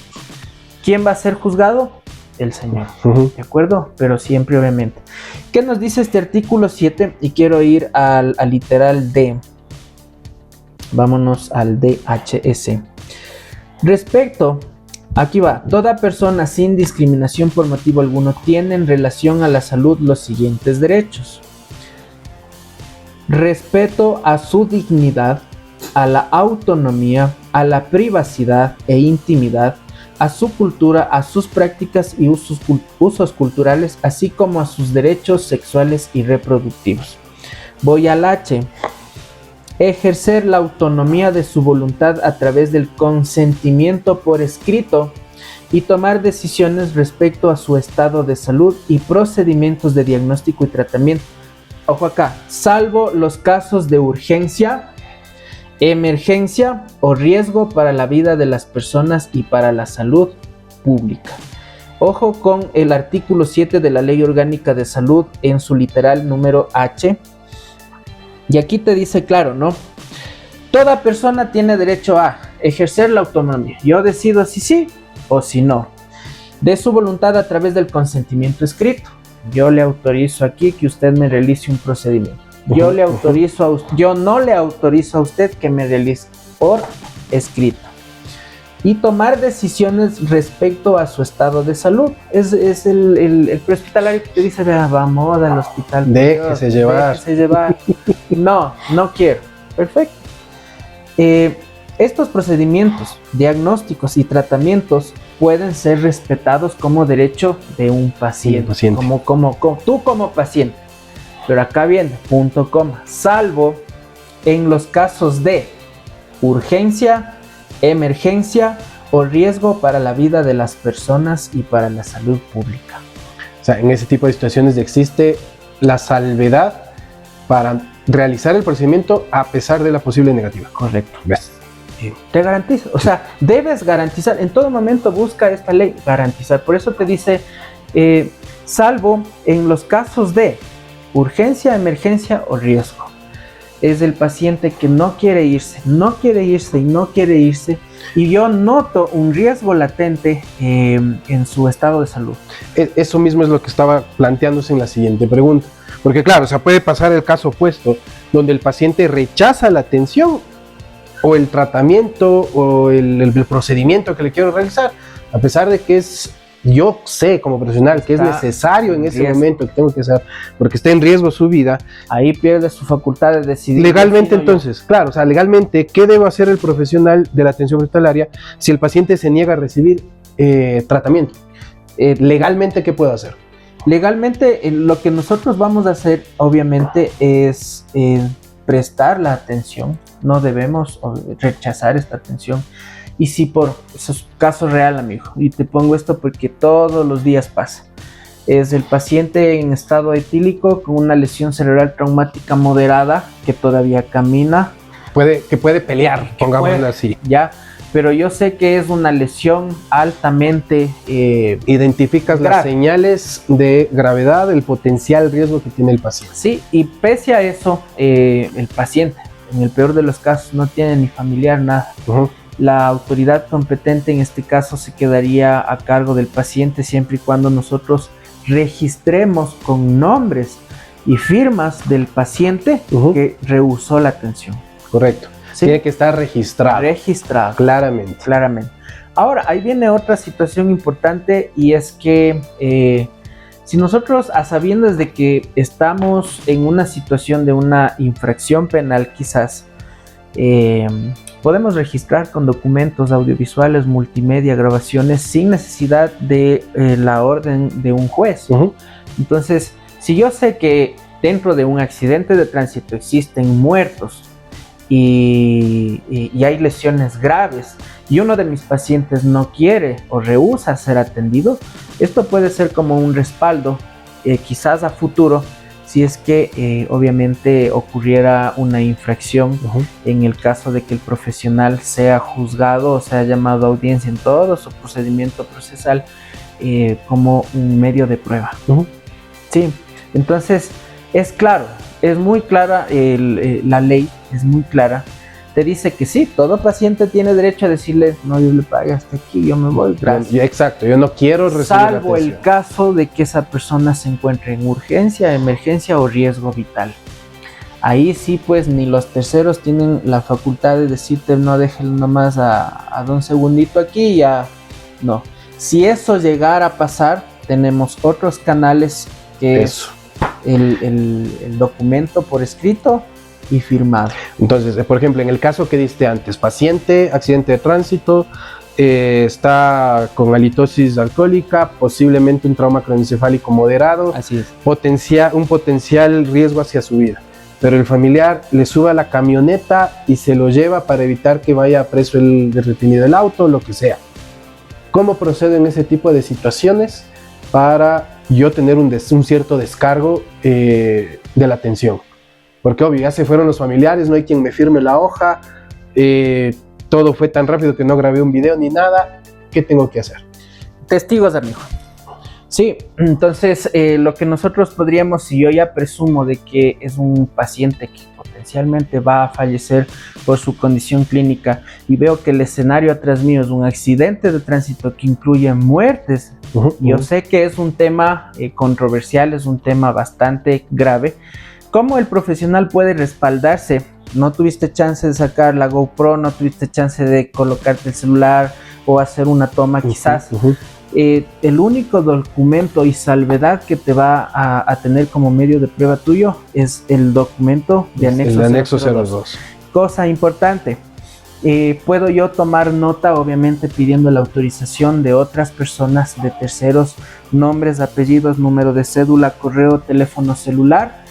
¿Quién va a ser juzgado? El señor, ¿de acuerdo? Pero siempre, obviamente. ¿Qué nos dice este artículo 7? Y quiero ir al literal D. Vámonos al DHS. Respecto, aquí va, toda persona sin discriminación por motivo alguno tiene en relación a la salud los siguientes derechos: respeto a su dignidad, a la autonomía, a la privacidad e intimidad, a su cultura, a sus prácticas y usos culturales, así como a sus derechos sexuales y reproductivos. Voy al H. Ejercer la autonomía de su voluntad a través del consentimiento por escrito y tomar decisiones respecto a su estado de salud y procedimientos de diagnóstico y tratamiento. Ojo acá, salvo los casos de urgencia, emergencia o riesgo para la vida de las personas y para la salud pública. Ojo con el artículo 7 de la Ley Orgánica de Salud en su literal número H. Y aquí te dice claro, ¿no? Toda persona tiene derecho a ejercer la autonomía. Yo decido si sí o si no. De su voluntad a través del consentimiento escrito. Yo le autorizo aquí que usted me realice un procedimiento. Yo no le autorizo a usted que me realice por escrito. Y tomar decisiones respecto a su estado de salud. Es el prehospitalario que te dice, vea, vamos al hospital. Déjese llevar. No quiero. Perfecto. Estos procedimientos, diagnósticos y tratamientos pueden ser respetados como derecho de un paciente. Tú como paciente. Pero acá viene, punto, coma, salvo en los casos de urgencia, emergencia o riesgo para la vida de las personas y para la salud pública. O sea, en ese tipo de situaciones existe la salvedad para realizar el procedimiento a pesar de la posible negativa. Correcto. ¿Ves? Te garantizo, o sea, debes garantizar, en todo momento busca esta ley garantizar. Por eso te dice, salvo en los casos de urgencia, emergencia o riesgo. Es el paciente que no quiere irse y yo noto un riesgo latente en su estado de salud. Eso mismo es lo que estaba planteándose en la siguiente pregunta. Porque claro, o sea, puede pasar el caso opuesto, donde el paciente rechaza la atención o el tratamiento o el procedimiento que le quiero realizar, a pesar de que yo sé como profesional que es necesario en ese momento, que tengo que hacer, porque está en riesgo su vida. Ahí pierde su facultad de decidir. Legalmente entonces, claro, o sea, legalmente, ¿qué debe hacer el profesional de la atención hospitalaria si el paciente se niega a recibir tratamiento? Legalmente, ¿qué puedo hacer? Legalmente, lo que nosotros vamos a hacer, obviamente, es prestar la atención. No debemos rechazar esta atención. Y si eso es caso real, amigo, y te pongo esto porque todos los días pasa, es el paciente en estado etílico con una lesión cerebral traumática moderada que todavía camina. Que puede pelear, pongámoslo así. Ya, pero yo sé que es una lesión altamente... Identificas grave. Las señales de gravedad, el potencial riesgo que tiene el paciente. Sí, y pese a eso, el paciente, en el peor de los casos, no tiene ni familiar, nada. La autoridad competente en este caso se quedaría a cargo del paciente siempre y cuando nosotros registremos con nombres y firmas del paciente que rehusó la atención. Correcto. ¿Sí? Tiene que estar registrado. Registrado. Claramente. Ahora, ahí viene otra situación importante y es que si nosotros, a sabiendas de que estamos en una situación de una infracción penal quizás, podemos registrar con documentos audiovisuales, multimedia, grabaciones sin necesidad de la orden de un juez. Entonces, si yo sé que dentro de un accidente de tránsito existen muertos y hay lesiones graves y uno de mis pacientes no quiere o rehúsa ser atendido, esto puede ser como un respaldo quizás a futuro si es que obviamente ocurriera una infracción en el caso de que el profesional sea juzgado o sea llamado a audiencia en todo su procedimiento procesal como un medio de prueba. Sí, entonces es claro, es muy clara la ley, es muy clara. Te dice que sí, todo paciente tiene derecho a decirle, no, yo le pagué hasta aquí, yo me voy, gracias. Exacto, yo no quiero recibir salvo el caso de que esa persona se encuentre en urgencia, emergencia o riesgo vital. Ahí sí, pues, ni los terceros tienen la facultad de decirte, no, déjelo nomás a un segundito aquí, ya, no. Si eso llegara a pasar, tenemos otros canales que es el documento por escrito y firmado. Entonces, por ejemplo, en el caso que diste antes, paciente, accidente de tránsito, está con halitosis alcohólica, posiblemente un trauma craneoencefálico moderado, así es, un potencial riesgo hacia su vida, pero el familiar le sube a la camioneta y se lo lleva para evitar que vaya preso el retenido del auto, lo que sea. ¿Cómo procedo en ese tipo de situaciones para yo tener un cierto descargo de la atención? Porque obvio, ya se fueron los familiares, no hay quien me firme la hoja, todo fue tan rápido que no grabé un video ni nada. ¿Qué tengo que hacer? Testigos, amigo. Sí, entonces lo que nosotros podríamos, si yo ya presumo de que es un paciente que potencialmente va a fallecer por su condición clínica y veo que el escenario atrás mío es un accidente de tránsito que incluye muertes, yo sé que es un tema controversial, es un tema bastante grave. ¿Cómo el profesional puede respaldarse? No tuviste chance de sacar la GoPro, no tuviste chance de colocarte el celular o hacer una toma quizás. El único documento y salvedad que te va a tener como medio de prueba tuyo es el documento de anexo 02. Cosa importante, puedo yo tomar nota, obviamente pidiendo la autorización de otras personas, de terceros, nombres, apellidos, número de cédula, correo, teléfono celular,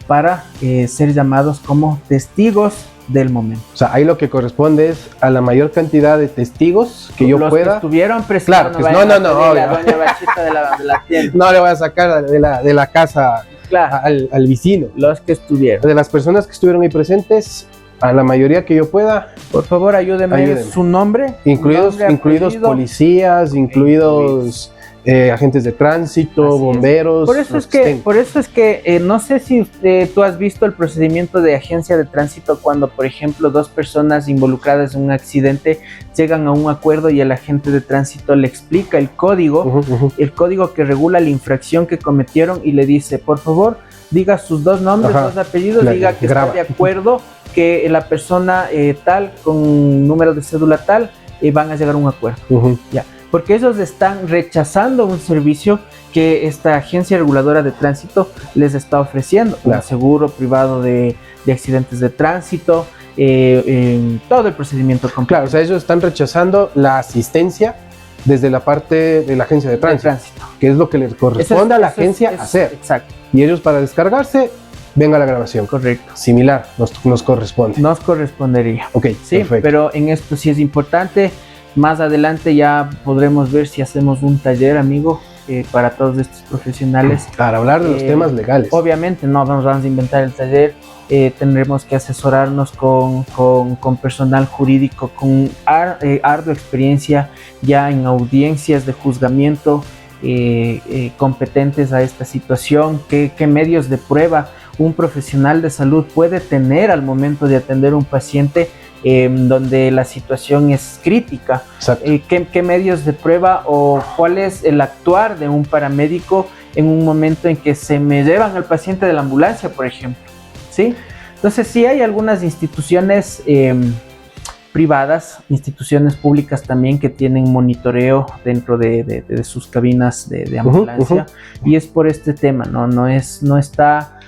para ser llamados como testigos del momento. O sea, ahí lo que corresponde es a la mayor cantidad de testigos que yo Los pueda. que estuvieron presentes. Claro, que no, la obvio. doña Bachita de la tienda. No le voy a sacar de la casa Claro, al vecino. los que estuvieron. De las personas que estuvieron ahí presentes, a la mayoría que yo pueda, Por favor, ayúdeme. Su nombre. incluidos apellido. policías, incluidos agentes de tránsito, Así es. bomberos. Por eso es que no sé si tú has visto el procedimiento de agencia de tránsito cuando, por ejemplo, dos personas involucradas en un accidente llegan a un acuerdo y el agente de tránsito le explica el código, el código que regula la infracción que cometieron y le dice, por favor, diga sus dos nombres, dos apellidos, diga que está de acuerdo que la persona tal, con número de cédula tal, van a llegar a un acuerdo. Ya. Porque ellos están rechazando un servicio que esta agencia reguladora de tránsito les está ofreciendo, un seguro privado de accidentes de tránsito, todo el procedimiento completo. Claro, o sea, ellos están rechazando la asistencia desde la parte de la agencia de tránsito, que es lo que les corresponde a la agencia hacer. Exacto. Y ellos para descargarse, venga la grabación. Correcto. Similar, nos corresponde. Nos correspondería. Ok, sí, perfecto. Pero en esto sí es importante. Más adelante ya podremos ver si hacemos un taller, amigo, para todos estos profesionales. Para hablar de los temas legales. Obviamente no vamos a inventar el taller, tendremos que asesorarnos con personal jurídico, con ardua experiencia ya en audiencias de juzgamiento, competentes a esta situación, qué medios de prueba un profesional de salud puede tener al momento de atender a un paciente donde la situación es crítica, qué medios de prueba o cuál es el actuar de un paramédico en un momento en que se me llevan al paciente de la ambulancia, por ejemplo, ¿sí? Entonces sí hay algunas instituciones privadas, instituciones públicas también que tienen monitoreo dentro de sus cabinas de ambulancia, y es por este tema, no está...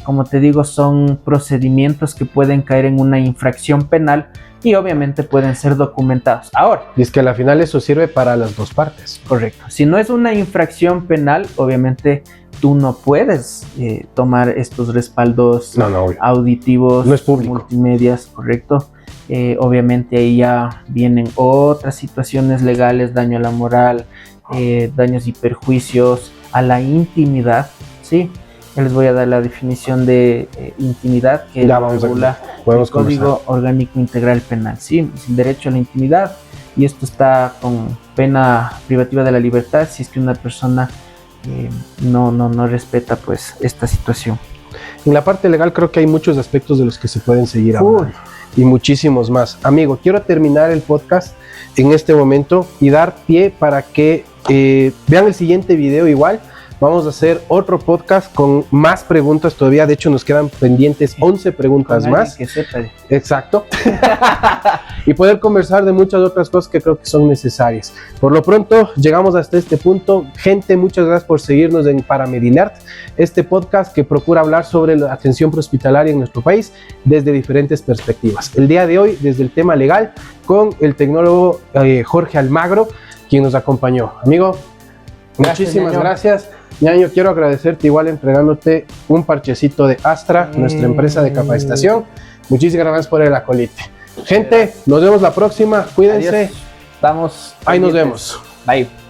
como te digo, son procedimientos que pueden caer en una infracción penal y obviamente pueden ser documentados. Ahora, y es que al final eso sirve para las dos partes. Correcto. Si no es una infracción penal, obviamente tú no puedes tomar estos respaldos auditivos, no es público, multimedias, correcto. Obviamente ahí ya vienen otras situaciones legales, daño a la moral, daños y perjuicios a la intimidad, ¿sí? Ya les voy a dar la definición de intimidad que regula el Código Orgánico Integral Penal, ¿sí? Es el derecho a la intimidad, y esto está con pena privativa de la libertad si es que una persona no respeta pues esta situación. En la parte legal creo que hay muchos aspectos de los que se pueden seguir hablando y muchísimos más. Amigo, quiero terminar el podcast en este momento y dar pie para que vean el siguiente video igual. Vamos a hacer otro podcast con más preguntas todavía. De hecho, nos quedan pendientes 11 preguntas más. Que sepa. Exacto. Y poder conversar de muchas otras cosas que creo que son necesarias. Por lo pronto, llegamos hasta este punto. Gente, muchas gracias por seguirnos en Paramedinert, este podcast que procura hablar sobre la atención prehospitalaria en nuestro país desde diferentes perspectivas. El día de hoy, desde el tema legal, con el tecnólogo Jorge Almagro, quien nos acompañó. Amigo, muchísimas gracias. Ñaño, quiero agradecerte igual entregándote un parchecito de Astra, nuestra empresa de capacitación. Muchísimas gracias por el acolite. Gente, nos vemos la próxima. Cuídense. Adiós. Estamos ahí pendientes. Nos vemos. Bye.